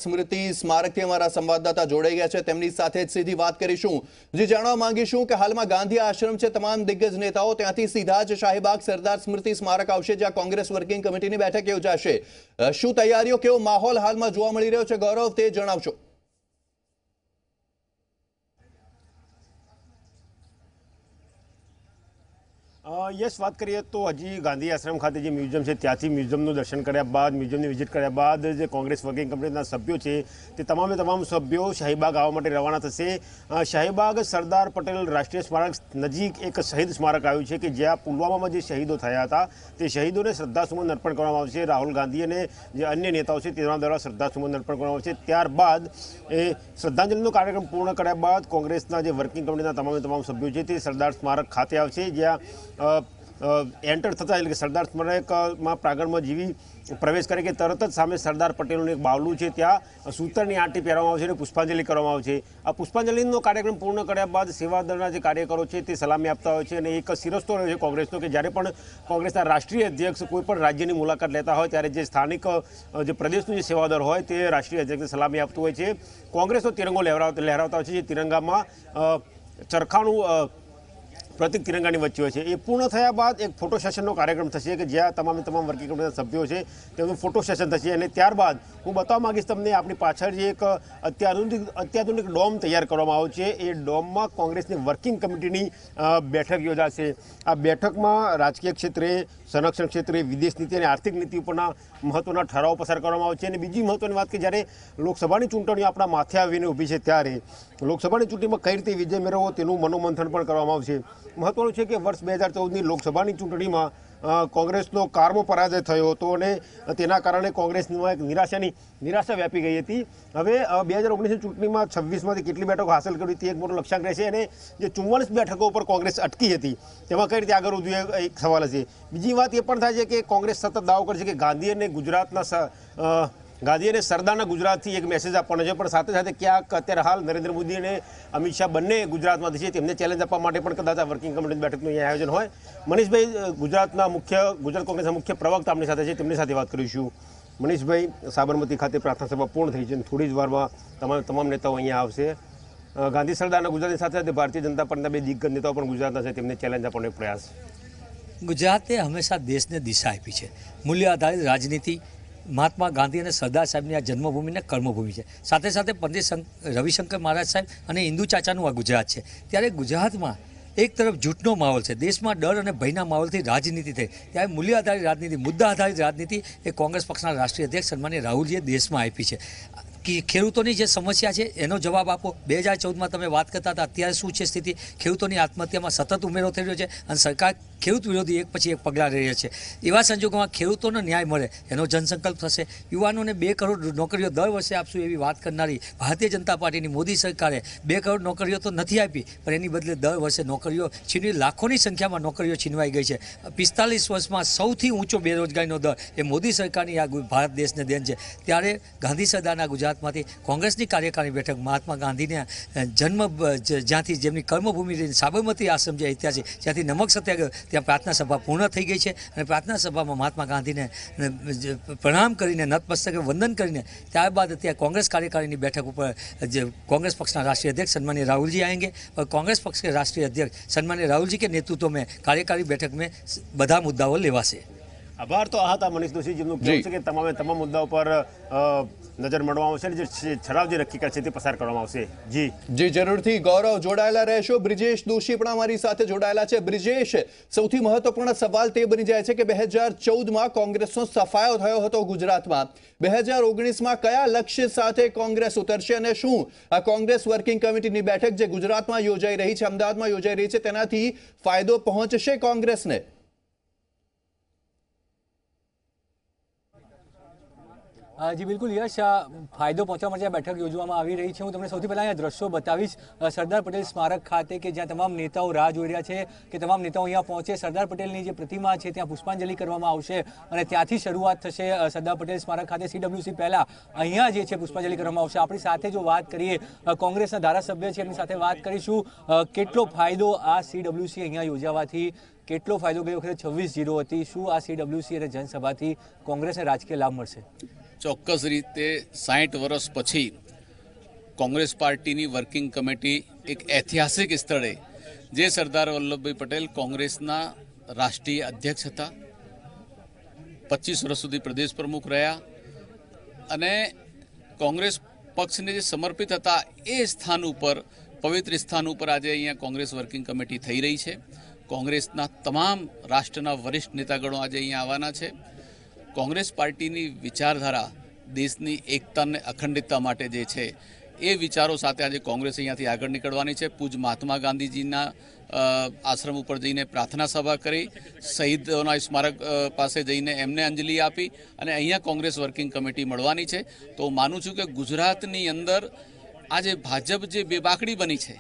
સ્મૃતિ સ્મારકથી અમારા સંવાદદાતા જોડાઈ ગયા છે, તેમની સાથે જ સીધી વાત કરીશું. જે જાણવા માંગીશું કે હાલમાં ગાંધી આશ્રમ છે, તમામ દિગ્ગજ નેતાઓ ત્યાંથી સીધા જ શાહીબાગ સરદાર સ્મૃતિ સ્મારક આવશે, જ્યાં કોંગ્રેસ વર્કિંગ કમિટીની બેઠક યોજાશે. શું તૈયારીઓ, કેવો માહોલ હાલમાં જોવા મળી રહ્યો છે, ગૌરવ, તે જણાવશો. યસ, વાત કરીએ તો હજી ગાંધી આશ્રમ ખાતે જે મ્યુઝિયમ છે ત્યાંથી મ્યુઝિયમનું દર્શન કર્યા બાદ, મ્યુઝિયમની વિઝિટ કર્યા બાદ જે કોંગ્રેસ વર્કિંગ કમિટીના સભ્યો છે તે તમામ સભ્યો શાહીબાગ આવવા માટે રવાના થશે. શાહીબાગ સરદાર પટેલ રાષ્ટ્રીય સ્મારક નજીક એક શહીદ સ્મારક આવ્યું છે કે જ્યાં પુલવામામાં જે શહીદો થયા હતા તે શહીદોને શ્રદ્ધાસુમન અર્પણ કરવામાં આવશે. રાહુલ ગાંધી અને જે અન્ય નેતાઓ છે તેના દ્વારા શ્રદ્ધાસુમન અર્પણ કરવામાં આવશે. ત્યારબાદ એ શ્રદ્ધાંજલિનો કાર્યક્રમ પૂર્ણ કર્યા બાદ કોંગ્રેસના જે વર્કિંગ કમિટીના તમામ સભ્યો છે તે સરદાર સ્મારક ખાતે આવશે, જ્યાં એન્ટર થતા એટલે કે સરદાર સ્મારકમાં પ્રાંગણમાં જેવી પ્રવેશ કરે કે તરત જ સામે સરદાર પટેલનું એક બાવલું છે, ત્યાં સૂતરની આંટી પહેરવામાં આવશે અને પુષ્પાંજલિ કરવામાં આવશે. આ પુષ્પાંજલિનો કાર્યક્રમ પૂર્ણ કર્યા બાદ સેવાદળના જે કાર્યકરો છે તે સલામી આપતા હોય છે અને એક શિરસ્તો રહ્યો છે કોંગ્રેસનો કે જ્યારે પણ કોંગ્રેસના રાષ્ટ્રીય અધ્યક્ષ કોઈ પણ રાજ્યની મુલાકાત લેતા હોય ત્યારે જે સ્થાનિક જે પ્રદેશનું જે સેવાદળ હોય તે રાષ્ટ્રીય અધ્યક્ષને સલામી આપતું હોય છે. કોંગ્રેસનો તિરંગો લહેરાવતા હોય છે, જે તિરંગામાં ચરખાનું પ્રતિક તિરંગાની વચ્ચે હોય છે. એ પૂર્ણ થયા બાદ એક ફોટો સેશનનો કાર્યક્રમ થશે કે જ્યાં તમામ વર્કિંગ કમિટીના સભ્યો છે તેમનું ફોટો સેશન થશે. અને ત્યારબાદ હું બતાવવા માંગીશ તમને, આપણી પાછળ જે એક અત્યાધુનિક ડોમ તૈયાર કરવામાં આવ્યો છે, એ ડોમમાં કોંગ્રેસની વર્કિંગ કમિટીની બેઠક યોજાશે. આ બેઠકમાં રાજકીય ક્ષેત્રે, સંરક્ષણ ક્ષેત્રે, વિદેશ નીતિ અને આર્થિક નીતિ ઉપરના મહત્વના ઠરાવો પસાર કરવામાં આવે છે. અને બીજી મહત્વની વાત કે જ્યારે લોકસભાની ચૂંટણીઓ આપણા માથે આવીને ઊભી છે ત્યારે લોકસભાની ચૂંટણીમાં કઈ રીતે વિજય મેળવવો તેનું મનોમંથન પણ કરવામાં આવશે. મહત્વનું છે કે વર્ષ 2014ની લોકસભાની ચૂંટણીમાં કોંગ્રેસનો કારમો પરાજય થયો હતો અને તેના કારણે કોંગ્રેસમાં એક નિરાશા વ્યાપી ગઈ હતી. હવે 2019ની ચૂંટણીમાં 26માંથી કેટલી બેઠકો હાંસલ કરવી તે એક મોટો લક્ષ્યાંક રહેશે અને જે 44 બેઠકો ઉપર કોંગ્રેસ અટકી હતી તેમાં કઈ રીતે આગળ વધવું એક સવાલ હશે. બીજી વાત એ પણ થાય છે કે કોંગ્રેસ સતત દાવો કરે છે કે ગાંધી અને સરદારના ગુજરાતથી એક મેસેજ આપવાનો છે, પણ સાથે સાથે ક્યાંક અત્યારે હાલ નરેન્દ્ર મોદી અને અમિત શાહ બંને ગુજરાતમાંથી છે, તેમને ચેલેન્જ આપવા માટે પણ કદાચ આ વર્કિંગ કમિટીની બેઠકનું અહીંયા આયોજન હોય. મનીષભાઈ, ગુજરાત કોંગ્રેસના મુખ્ય પ્રવક્તા આપણી સાથે છે, તેમની સાથે વાત કરીશું. મનીષભાઈ, સાબરમતી ખાતે પ્રાર્થના સભા પૂર્ણ થઈ છે અને થોડી જ વારમાં તમામ નેતાઓ અહીંયા આવશે. ગાંધી સરદારના ગુજરાતની સાથે સાથે ભારતીય જનતા પાર્ટીના બે દિગ્ગજ નેતાઓ પણ ગુજરાતના છે, તેમને ચેલેન્જ આપવાનો એક પ્રયાસ. ગુજરાતે હંમેશા દેશને દિશા આપી છે. મૂલ્ય આધારિત રાજનીતિ મહાત્મા ગાંધી અને સરદાર સાહેબની આ જન્મભૂમિ અને કર્મભૂમિ છે. સાથે સાથે પંડિત રવિશંકર મહારાજ સાહેબ અને હિન્દુ ચાચાનું આ ગુજરાત છે. ત્યારે ગુજરાતમાં એક તરફ જૂઠનો માહોલ છે, દેશમાં ડર અને ભયના માહોલથી રાજનીતિ થઈ, ત્યારે મૂલ્ય આધારિત રાજનીતિ, મુદ્દા આધારિત રાજનીતિ એ કોંગ્રેસ પક્ષના રાષ્ટ્રીય અધ્યક્ષ સન્માનીય રાહુલજીએ દેશમાં આપી છે. ખેડૂતોની જે સમસ્યા છે એનો જવાબ આપો. 2014માં તમે વાત કરતા હતા, અત્યારે શું છે સ્થિતિ? ખેડૂતોની આત્મહત્યામાં સતત ઉમેરો થઈ રહ્યો છે અને સરકાર ખેડૂત વિરોધી એક પછી એક પગલાં લઈ રહી છે. એવા સંજોગોમાં ખેડૂતોનો ન્યાય મળે એનો જનસંકલ્પ થશે. યુવાનોને 2 કરોડ નોકરીઓ દર વર્ષે આપશું એવી વાત કરનારી ભારતીય જનતા પાર્ટીની મોદી સરકારે 2 કરોડ નોકરીઓ તો નથી આપી, પણ એની બદલે દર વર્ષે નોકરીઓ છીનવી, લાખોની સંખ્યામાં નોકરીઓ છીનવાઈ ગઈ છે. 45 વર્ષમાં સૌથી ઊંચો બેરોજગારીનો દર એ મોદી સરકારની આ ભારત દેશને દેન છે. ત્યારે ગાંધી સરદારના ગુજરાતમાંથી કોંગ્રેસની કાર્યકારી બેઠક મહાત્મા ગાંધીને જન્મ જ્યાંથી જેમની કર્મભૂમિ રહીને સાબરમતી આશ્રમ જે ઐતિહાસિક, જ્યાંથી નમક સત્યાગ્રહ, ત્યાં પ્રાર્થના સભા પૂર્ણ થઈ ગઈ છે અને પ્રાર્થના સભામાં મહાત્મા ગાંધીને પ્રણામ કરીને, નતમસ્તકે વંદન કરીને ત્યારબાદ ત્યાં કોંગ્રેસ કાર્યકારીની બેઠક ઉપર જે કોંગ્રેસ પક્ષના રાष्ट्रीय अध्यक्ष सन्माननीय राहुल जी आएंगे और कांग्रेस पक्ष के राष्ट्रीय अध्यक्ष सन्माननीय राहुल जी के नेतृत्व में कार्यकारी बैठक में બધા મુદ્દાઓ લેવાશે. આભાર. તો આ હતા મનીષ દોશી, જેમનું કહેવું છે કે તમામ મુદ્દાઓ પર નજર મળવામાં આવશે અને જે ઠરાવ જે નક્કી કરશે તે પસાર કરવામાં આવશે. જી જરૂરથી ગૌરવ, જોડાયેલા રહેશો. બ્રિજેશ દોશી પણ અમારી સાથે જોડાયેલા છે. બ્રિજેશ, સૌથી મહત્વપૂર્ણ સવાલ તે બની જાય છે કે 2014માં કોંગ્રેસનો સફાયો થયો હતો ગુજરાતમાં. 2019માં કયા લક્ષ્ય સાથે કોંગ્રેસ ઉતરશે અને શું આ કોંગ્રેસ વર્કિંગ કમિટીની બેઠક જે ગુજરાતમાં યોજાઈ રહી છે, અમદાવાદમાં યોજાઈ રહી છે, તેનાથી ફાયદો પહોંચશે કોંગ્રેસને? જી બિલકુલ યશ, ફાયદો પહોંચવા માટે બેઠક યોજવામાં આવી રહી છે. હું તમને સૌથી પહેલાં અહીંયા દ્રશ્યો બતાવીશ સરદાર પટેલ સ્મારક ખાતે, કે જ્યાં તમામ નેતાઓ રાહ જોઈ રહ્યા છે કે તમામ નેતાઓ અહીંયા પહોંચે. સરદાર પટેલની જે પ્રતિમા છે ત્યાં પુષ્પાંજલિ કરવામાં આવશે અને ત્યાંથી શરૂઆત થશે. સરદાર પટેલ સ્મારક ખાતે CWC પહેલાં અહીંયા જે છે પુષ્પાંજલિ કરવામાં આવશે. આપણી સાથે જો વાત કરીએ કોંગ્રેસના ધારાસભ્ય છે, એમની સાથે વાત કરીશું. કેટલો ફાયદો આ CWC અહીંયા યોજાવાથી, કેટલો ફાયદો ગઈ વખતે 26-0 હતી, શું આ CWC અને જનસભાથી કોંગ્રેસને રાજકીય લાભ મળશે? ચોક્કસ રીતે 60 વર્ષ પછી કોંગ્રેસ પાર્ટીની વર્કિંગ કમિટી એક ઐતિહાસિક સ્થળે, જે સરદાર વલ્લભભાઈ પટેલ કોંગ્રેસના રાષ્ટ્રીય અધ્યક્ષ હતા, 25 વર્ષ સુધી પ્રદેશ પ્રમુખ રહ્યા અને કોંગ્રેસ પક્ષને જે સમર્પિત હતા એ સ્થાન ઉપર, પવિત્ર સ્થાન ઉપર આજે અહીંયા કોંગ્રેસ વર્કિંગ કમિટી થઈ રહી છે. કોંગ્રેસના તમામ રાષ્ટ્રના વરિષ્ઠ નેતાગણો આજે અહીંયા આવવાના છે. કોંગ્રેસ પાર્ટીની વિચારધારા દેશની એકતા અને અખંડિતતા માટે જે છે એ વિચારો સાથે આજે કોંગ્રેસ અહીંયાથી આગળ નીકળવાની છે. પૂજ મહાત્મા ગાંધીજીના આશ્રમ ઉપર જઈને પ્રાર્થના સભા કરી, શહીદોના સ્મારક પાસે જઈને એમને અંજલિ આપી અને અહીંયા કોંગ્રેસ વર્કિંગ કમિટી મળવાની છે. તો માનું છું કે ગુજરાતની અંદર આજે ભાજપ જે બેબાકડી બની છે,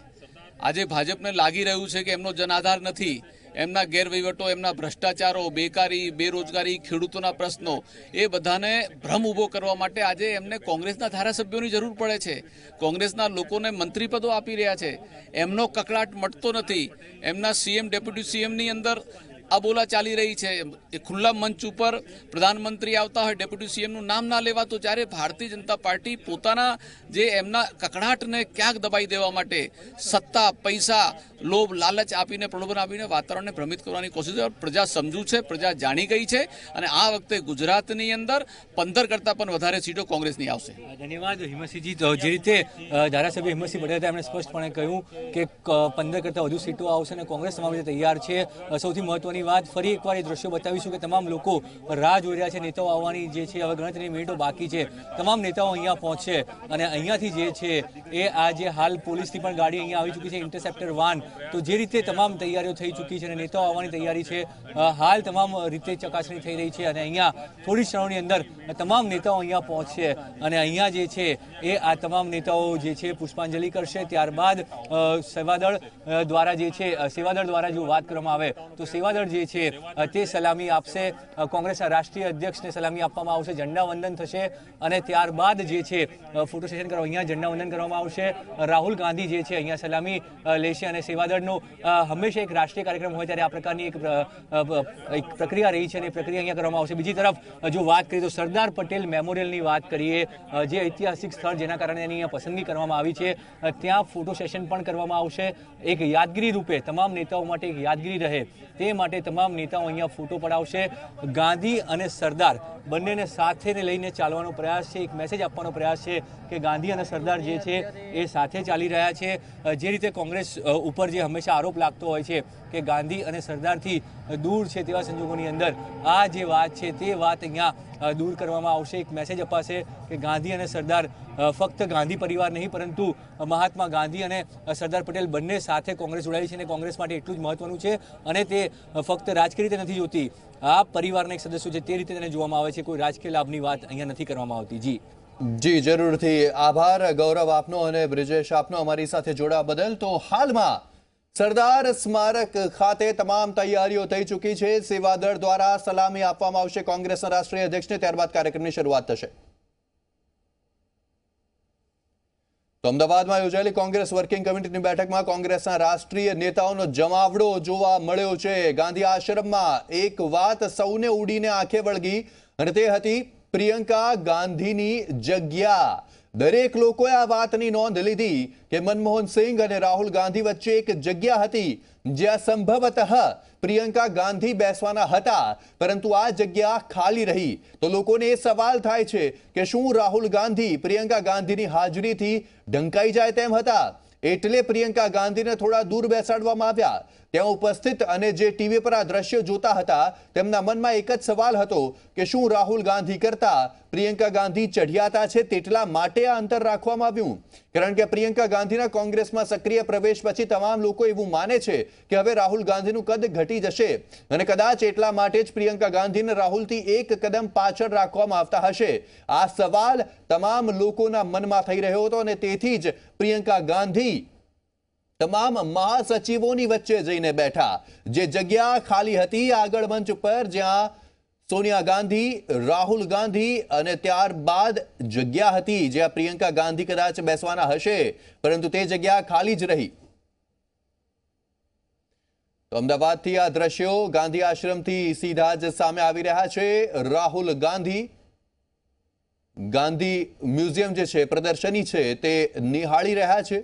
આજે ભાજપને લાગી રહ્યું છે કે એમનો જનાધાર નથી, એમના ગેરવહીવટો, એમના ભ્રષ્ટાચારો, બેકારી, બેરોજગારી, ખેડૂતોના પ્રશ્નો, એ બધાને ભ્રમ ઊભો કરવા માટે આજે એમને કોંગ્રેસના ધારાસભ્યોની જરૂર પડે છે. કોંગ્રેસના લોકોને મંત્રીપદો આપી રહ્યા છે, એમનો કકળાટ મટતો નથી. એમના સીએમ, ડેપ્યુટી સીએમની અંદર આ બોલા ચાલી રહી છે. એ ખુલ્લા મંચ ઉપર પ્રધાનમંત્રી આવતા હોય, ડેપ્યુટી સીએમનું નામ ના લેવાતું, જ્યારે ભારતીય જનતા પાર્ટી પોતાના જે એમના કકડાટને ક્યાંક દબાઈ દેવા માટે સત્તા, પૈસા, લોભ, લાલચ આપીને, પ્રલોભન આપીને વાતાવરણને ભ્રમિત કરવાની કોશિશ કરે. પ્રજા સમજુ છે, પ્રજા જાણી ગઈ છે અને આ વખતે ગુજરાતની અંદર 15 કરતાં પણ વધારે સીટો કોંગ્રેસની આવશે. ધન્યવાદ હિંમતસિંહજી. તો જે રીતે ધારાસભ્ય હિંમતસિંહ પટેલ હતા, એમણે સ્પષ્ટપણે કહ્યું કે 15 કરતાં વધુ સીટો આવશે અને કોંગ્રેસ તમામ રીતે તૈયાર છે. સૌથી મહત્વની વાત, ફરી એકવાર એ દ્રશ્યો બતાવીશું કે તમામ લોકો રાહ જોઈ રહ્યા છે. નેતાઓ આવવાની જે છે, હવે ગણતરીની મિનિટો બાકી છે. તમામ નેતાઓ અહીંયા પહોંચશે અને અહીંયાથી જે છે એ આજે હાલ પોલીસની પણ ગાડી અહીંયા આવી ચૂકી છે, ઇન્ટરસેપ્ટર વાન. તો જે રીતે તમામ તૈયારીઓ થઈ ચૂકી છે અને નેતાઓ આવવાની તૈયારી છે, હાલ તમામ રીતે ચકાસણી થઈ રહી છે અને અહીંયા થોડી ક્ષણોની અંદર તમામ નેતાઓ અહીંયા પહોંચશે અને અહીંયા જે છે એ આ તમામ નેતાઓ જે છે પુષ્પાંજલિ કરશે. ત્યારબાદ સેવાદળ દ્વારા જે છે, સેવાદળ દ્વારા જો વાત કરવામાં આવે તો સેવાદળ જે છે તે સલામી આપશે. કોંગ્રેસના રાષ્ટ્રીય અધ્યક્ષને સલામી આપવામાં આવશે, ઝંડા વંદન થશે અને ત્યારબાદ જે છે ફોટો સેશન કરવા અહીંયા ઝંડા વંદન કરવામાં આવશે. રાહુલ ગાંધી જે છે અહીંયા સલામી લેશે અને સેવાદળનો હંમેશા એક રાષ્ટ્રીય કાર્યક્રમ હોય ત્યારે આ પ્રકારની એક પ્રક્રિયા રહી છે અને પ્રક્રિયા અહીંયા કરવામાં આવશે. બીજી તરફ જો વાત કરીએ તો સરદાર પટેલ મેમોરિયલની વાત કરીએ, જે ઐતિહાસિક સ્થળ જેના કારણે એની અહીંયા પસંદગી કરવામાં આવી છે, ત્યાં ફોટો સેશન પણ કરવામાં આવશે. એક યાદગીરી રૂપે તમામ નેતાઓ માટે એક યાદગીરી રહે તે માટે તમામ નેતાઓ અહીંયા ફોટો પડાવશે. ગાંધી અને સરદાર બંનેને સાથે લઈને ચાલવાનો પ્રયાસ છે, એક મેસેજ આપવાનો પ્રયાસ છે કે ગાંધી અને સરદાર જે છે એ સાથે ચાલી રહ્યા છે. જે રીતે કોંગ્રેસ ઉપર જે હંમેશા આરોપ લાગતો હોય છે કે ગાંધી અને સરદારથી દૂર છે, તેવા સંજોગોની અંદર આ જે વાત છે તે વાત અહીંયા દૂર કરવામાં આવશે. એક મેસેજ અપાશે કે ગાંધી અને સરદાર ફક્ત ગાંધી પરિવાર નહીં પરંતુ મહાત્મા ગાંધી અને સરદાર પટેલ બંને સાથે કોંગ્રેસ જોડાઈ છે અને કોંગ્રેસ માટે એટલું જ મહત્વનું છે અને તે ફક્ત રાજકીય રીતે નથી જોતી, આ પરિવારના એક સદસ્યો છે તે રીતે તેને જોવામાં આવે છે. કોઈ રાજકીય લાભની વાત અહીંયા નથી કરવામાં આવતી. જી જરૂરથી આભાર ગૌરવ આપનો અને બ્રિજેશ આપનો અમારી સાથે જોડાવા બદલ. તો હાલમાં સરદાર સ્મારક ખાતે તમામ તૈયારીઓ થઈ ચૂકી છે. સેવાદળ દ્વારા સલામી આપવામાં આવશે કોંગ્રેસના રાષ્ટ્રીય અધ્યક્ષને, ત્યારબાદ કાર્યક્રમની શરૂઆત થશે. તો અમદાવાદમાં યોજાયેલી કોંગ્રેસ વર્કિંગ કમિટીની બેઠકમાં કોંગ્રેસના રાષ્ટ્રીય નેતાઓનો જમાવડો જોવા મળ્યો છે. ગાંધી આશ્રમમાં એક વાત સૌને ઉડીને આંખે વળગી અને તે હતી પ્રિયંકા ગાંધીની જગ્યા. દરેક લોકોએ આ વાતની નોંધ લીધી કે મનમોહન સિંહ અને રાહુલ ગાંધી વચ્ચે એક જગ્યા હતી જ્યાં સંભવતઃ પ્રિયંકા ગાંધી બેસવાના હતા, પરંતુ આ જગ્યા ખાલી રહી. તો લોકોને એ સવાલ થાય છે કે શું રાહુલ ગાંધી પ્રિયંકા ગાંધીની હાજરીથી ઢંકાઈ જાય તેમ હતા, એટલે પ્રિયંકા ગાંધીને થોડા દૂર બેસાડવામાં આવ્યા. ત્યાં ઉપસ્થિત અને જે ટીવી પર આ દ્રશ્યો જોતા હતા તેમના મનમાં એક જ સવાલ હતો કે શું રાહુલ ગાંધી કરતા પ્રિયંકા ગાંધી ચઢિયાતા છે તેટલા માટે આ અંતર રાખવામાં આવ્યું? કારણ કે પ્રિયંકા ગાંધીના કોંગ્રેસમાં સક્રિય પ્રવેશ પછી તમામ લોકો એવું માને છે કે હવે રાહુલ ગાંધીનું કદ ઘટી જશે અને કદાચ એટલા માટે જ પ્રિયંકા ગાંધીને રાહુલથી એક કદમ પાછળ રાખવામાં આવતા હશે. આ સવાલ તમામ લોકોના મનમાં થઈ રહ્યો હતો અને તેથી જ પ્રિયંકા ગાંધી તમામ મહાસચિવોની વચ્ચે જઈને બેઠા. જે જગ્યા ખાલી હતી આગળ મંચ પર, જ્યાં સોનિયા ગાંધી, રાહુલ ગાંધી અને ત્યારબાદ જગ્યા હતી જ્યાં પ્રિયંકા ગાંધી કદાચ બેસવાના હશે, પરંતુ તે જગ્યા ખાલી જ રહી. તો અમદાવાદથી આ દ્રશ્યો ગાંધી આશ્રમથી સીધા જ સામે આવી રહ્યા છે. રાહુલ ગાંધી ગાંધી મ્યુઝિયમ જે છે, પ્રદર્શની છે, તે નિહાળી રહ્યા છે।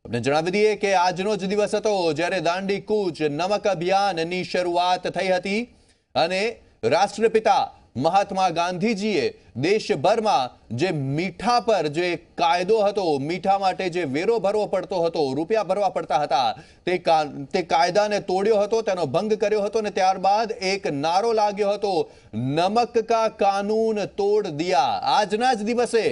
આપણે જણાવી દઈએ કે આજનો જ દિવસ હતો જ્યારે દાંડી કૂચ નમક અભિયાનની શરૂઆત થઈ હતી અને રાષ્ટ્રપિતા મહાત્મા ગાંધીજીએ દેશભરમાં જે મીઠા પર જે કાયદો હતો, મીઠા માટે જે વેરો ભરવો પડતો હતો, રૂપિયા ભરવા પડતા હતા, તે કાયદાને તોડ્યો હતો, તેનો ભંગ કર્યો હતો અને ત્યારબાદ એક નારો લાગ્યો હતો, નમક કા કાનૂન તોડ દિયા। આજના જ દિવસે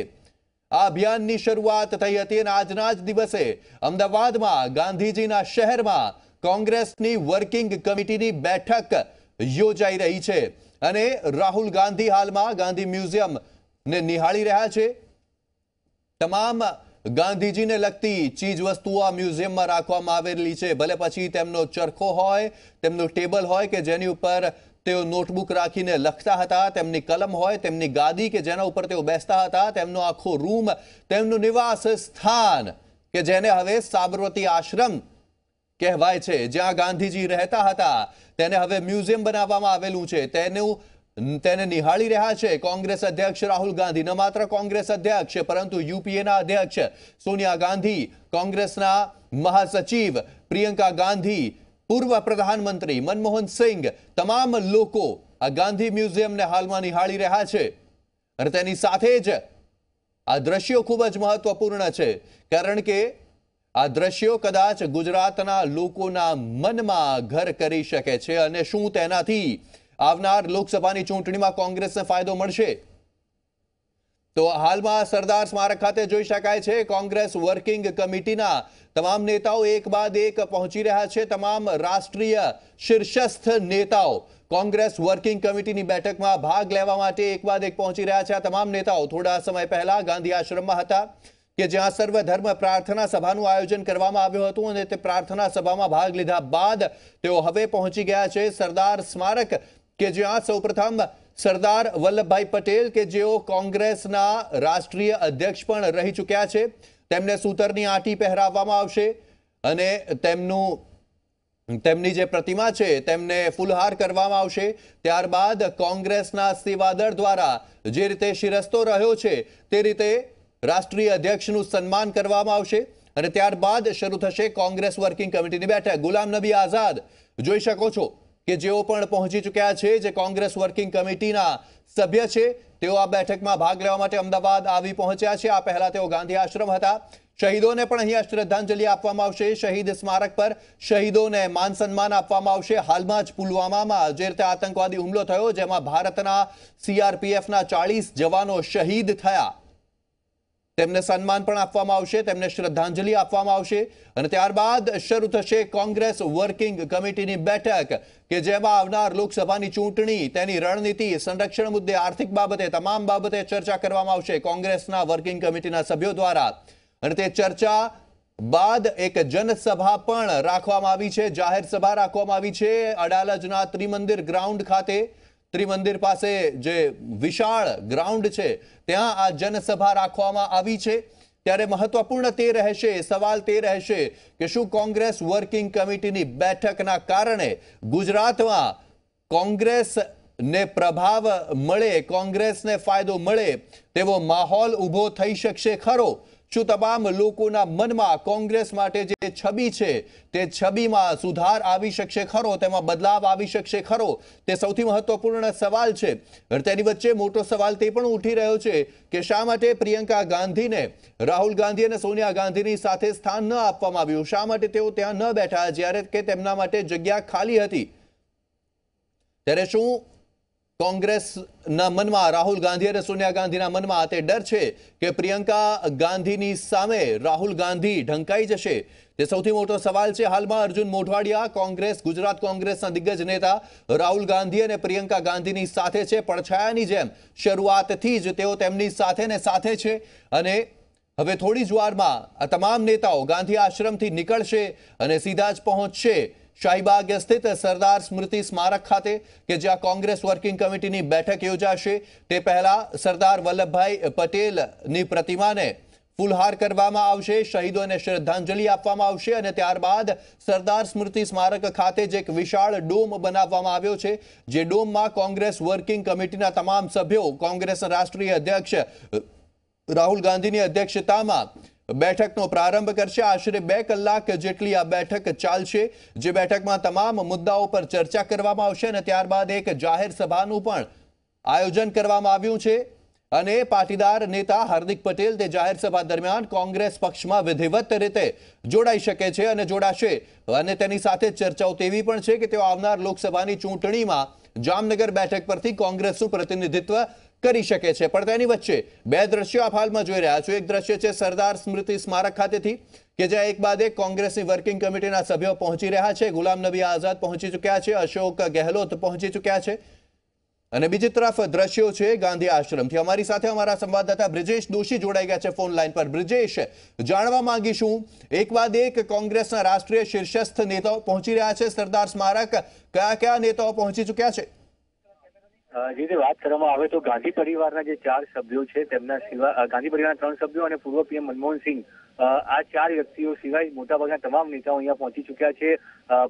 આ અભિયાનની શરૂઆત થઈ હતી અને આજના જ દિવસે અમદાવાદમાં ગાંધીજીના શહેરમાં કોંગ્રેસની વર્કિંગ કમિટીની બેઠક યોજાઈ રહી છે અને રાહુલ ગાંધી હાલમાં ગાંધી મ્યુઝિયમ ને નિહાળી રહ્યા છે। તમામ ગાંધીજીને લગતી ચીજ વસ્તુઓ આ મ્યુઝિયમમાં રાખવામાં આવેલી છે, ભલે પછી તેમનો ચરખો હોય, તેમનું ટેબલ હોય કે જેની ઉપર તેઓ નોટબુક રાખીને લખતા હતા, તેમની કલમ હોય, તેમની ગાદી કે જેના ઉપર તેઓ બેસતા હતા, તેમનો આખો રૂમ, તેમનું નિવાસ સ્થાન કે જેને હવે સાબરમતી આશ્રમ કહેવાય છે, જ્યાં ગાંધીજી રહેતા હતા, તેને હવે મ્યુઝિયમ બનાવવામાં આવેલું છે। તેને નિહાળી રહ્યા છે કોંગ્રેસ અધ્યક્ષ રાહુલ ગાંધી। ન માત્ર કોંગ્રેસ અધ્યક્ષ પરંતુ યુપીએના અધ્યક્ષ સોનિયા ગાંધી, કોંગ્રેસના મહાસચિવ પ્રિયંકા ગાંધી, પૂર્વ પ્રધાનમંત્રી મનમોહન સિંહ, તમામ લોકો આ ગાંધી મ્યુઝિયમને હાલમાં નિહાળી રહ્યા છે અને તેની સાથે જ આ દ્રશ્યો ખૂબ જ મહત્વપૂર્ણ છે કારણ કે આ દ્રશ્યો કદાચ ગુજરાતના લોકોના મનમાં ઘર કરી શકે છે અને શું તેનાથી આવનાર લોકસભાની ચૂંટણીમાં કોંગ્રેસને ફાયદો મળશે? તો હાલમાં સરદાર સ્મારક ખાતે જોઈ શકાય છે કોંગ્રેસ વર્કિંગ કમિટીના તમામ નેતાઓ એક બાદ એક પહોંચી રહ્યા છે। તમામ રાષ્ટ્રીય શીર્ષસ્થ નેતાઓ કોંગ્રેસ વર્કિંગ કમિટીની બેઠકમાં ભાગ લેવા માટે એક બાદ એક પહોંચી રહ્યા છે। આ તમામ નેતાઓ થોડા સમય પહેલા ગાંધી આશ્રમમાં હતા કે જ્યાં સર્વધર્મ પ્રાર્થના સભાનું આયોજન કરવામાં આવ્યું હતું અને તે પ્રાર્થના સભામાં ભાગ લીધા બાદ તેઓ હવે પહોંચી ગયા છે સરદાર સ્મારક કે જ્યાં સૌપ્રથમ સરદાર વલ્લભભાઈ પટેલ કે જેઓ કોંગ્રેસના રાષ્ટ્રીય અધ્યક્ષ પણ રહી ચૂક્યા છે, તેમને સૂતરની આંટી પહેરાવવામાં આવશે અને તેમની જે પ્રતિમા છે તેમને ફૂલહાર કરવામાં આવશે। ત્યારબાદ કોંગ્રેસના સેવાદળ દ્વારા જે રીતે શિરસ્તો રહ્યો છે તે રીતે રાષ્ટ્રીય અધ્યક્ષનું સન્માન કરવામાં આવશે અને ત્યારબાદ શરૂ થશે કોંગ્રેસ વર્કિંગ કમિટીની બેઠક। ગુલામ નબી આઝાદ જોઈ શકો છો કે જેઓ પણ પહોંચી ચૂક્યા છે, જે કોંગ્રેસ વર્કિંગ કમિટીના સભ્ય છે, તેઓ આ બેઠકમાં ભાગ લેવા માટે અમદાવાદ આવી પહોંચ્યા છે। આ પહેલા તેઓ ગાંધી આશ્રમ હતા। શહીદોને પણ અહીંયા શ્રદ્ધાંજલિ આપવામાં આવશે। શહીદ સ્મારક પર શહીદોને માન સન્માન આપવામાં આવશે। હાલમાં જ પુલવામામાં જે રીતે આતંકવાદી હુમલો થયો જેમાં ભારતના સીઆરપીએફના 40 જવાનો શહીદ થયા, તેમને સન્માન પણ આપવામાં આવશે, તેમને શ્રદ્ધાંજલિ આપવામાં આવશે અને ત્યારબાદ શરૂ થશે કોંગ્રેસ વર્કિંગ કમિટીની બેઠક કે જેમાં આવનાર લોકસભાની ચૂંટણી, તેની રણનીતિ, સંરક્ષણ મુદ્દે, આર્થિક બાબતે, તમામ બાબતે ચર્ચા કરવામાં આવશે કોંગ્રેસના વર્કિંગ કમિટીના સભ્યો દ્વારા અને તે ચર્ચા બાદ એક જનસભા પણ રાખવામાં આવી છે, જાહેર સભા રાખવામાં આવી છે અડાલજના ત્રિમંદિર ગ્રાઉન્ડ ખાતે। ત્રિમંદિર પાસે જે વિશાળ ગ્રાઉન્ડ છે ત્યાં આ જનસભા રાખવામાં આવી છે। ત્યારે મહત્વપૂર્ણ તે રહેશે, સવાલ તે રહેશે કે શું કોંગ્રેસ વર્કિંગ કમિટીની બેઠકના કારણે ગુજરાતમાં કોંગ્રેસને પ્રભાવ મળે, કોંગ્રેસને ફાયદો મળે તેવો માહોલ ઊભો થઈ શકશે ખરો? શું તમામ લોકોના મનમાં કોંગ્રેસ માટે જે છબી છે તે છબીમાં સુધાર આવી શકશે ખરો, તેમાં બદલાવ આવી શકશે ખરો? તે સૌથી મહત્વપૂર્ણ સવાલ છે। તેની વચ્ચે મોટો સવાલ તે પણ ઉઠી રહ્યો છે કે શા માટે પ્રિયંકા ગાંધીને રાહુલ ગાંધી અને સોનિયા ગાંધીની સાથે સ્થાન ન આપવામાં આવ્યું? શા માટે તેઓ ત્યાં ન બેઠા જ્યારે કે તેમના માટે જગ્યા ખાલી હતી? ત્યારે શું કોંગ્રેસના મનમાં, રાહુલ ગાંધી અને સોનિયા ગાંધીના મનમાં તે ડર છે કે પ્રિયંકા ગાંધીની સામે રાહુલ ગાંધી ઢંકાઈ જશે? તે સૌથી મોટો સવાલ છે। હાલમાં અર્જુન મોઢવાડિયા કોંગ્રેસ, ગુજરાત કોંગ્રેસના દિગ્ગજ નેતા રાહુલ ગાંધી અને પ્રિયંકા ગાંધીની સાથે છે। પડછાયાની જેમ શરૂઆતથી જ તેઓ તેમની સાથે ને સાથે છે અને હવે થોડી જ વારમાં આ તમામ નેતાઓ ગાંધી આશ્રમથી નીકળશે અને સીધા જ પહોંચશે શાહીબાગ સ્થિત સરદાર સ્મૃતિ સ્મારક ખાતે કે જ્યાં કોંગ્રેસ વર્કિંગ કમિટીની બેઠક યોજાશે। તે પહેલા સરદાર વલ્લભભાઈ પટેલની પ્રતિમાને ફૂલહાર કરવામાં આવશે, શહીદોને શ્રદ્ધાંજલિ આપવામાં આવશે અને ત્યારબાદ સરદાર સ્મૃતિ સ્મારક ખાતે જ એક વિશાળ ડોમ બનાવવામાં આવ્યો છે, જે ડોમમાં કોંગ્રેસ વર્કિંગ કમિટીના તમામ સભ્યો કોંગ્રેસના રાષ્ટ્રીય અધ્યક્ષ રાહુલ ગાંધીની અધ્યક્ષતામાં બેઠકનો પ્રારંભ કરશે। આશરે 2 કલાક જેટલી આ બેઠક ચાલશે, જે બેઠકમાં તમામ મુદ્દાઓ પર ચર્ચા કરવામાં આવશે અને ત્યારબાદ એક જાહેર સભાનું પણ આયોજન કરવામાં આવ્યું છે અને પાટીદાર નેતા હાર્દિક પટેલ તે જાહેર સભા દરમિયાન કોંગ્રેસ પક્ષમાં વિધિવત રીતે જોડાઈ શકે છે અને જોડાશે અને તેની સાથે ચર્ચાઓ તેવી પણ છે કે તેઓ આવનાર લોકસભાની ચૂંટણીમાં જામનગર બેઠક પરથી કોંગ્રેસનું પ્રતિનિધિત્વ કરી શકે છે। પણ તેની વચ્ચે 2 દ્રશ્યો આપ હાલમાં જોઈ રહ્યા છો। એક દ્રશ્ય છે સરદાર સ્મૃતિ સ્મારક ખાતેથી કે જ્યાં એક બાદ એક કોંગ્રેસની વર્કિંગ કમિટીના સભ્યો પહોંચી રહ્યા છે। ગુલામ નબી આઝાદ પહોંચી ચૂક્યા છે, અશોક ગેહલોત પહોંચી ચૂક્યા છે અને બીજી તરફ દ્રશ્યો છે ગાંધી આશ્રમથી। અમારી સાથે અમારા સંવાદદાતા બ્રિજેશ દોશી જોડાઈ ગયા છે ફોન લાઈન પર। બ્રિજેશ, જાણવા માંગીશું, એક બાદ એક કોંગ્રેસના રાષ્ટ્રીય શીર્ષસ્થ નેતાઓ પહોંચી રહ્યા છે સરદાર સ્મારક, કયા નેતાઓ પહોંચી ચૂક્યા છે? જે વાત કરવામાં આવે તો ગાંધી પરિવારના જે 4 સભ્યો છે તેમના સિવાય ગાંધી પરિવારના 3 સભ્યો અને પૂર્વ પીએમ મનમોહન સિંહ, આ 4 વ્યક્તિઓ સિવાય મોટાભાગના તમામ નેતાઓ અહીંયા પહોંચી ચૂક્યા છે।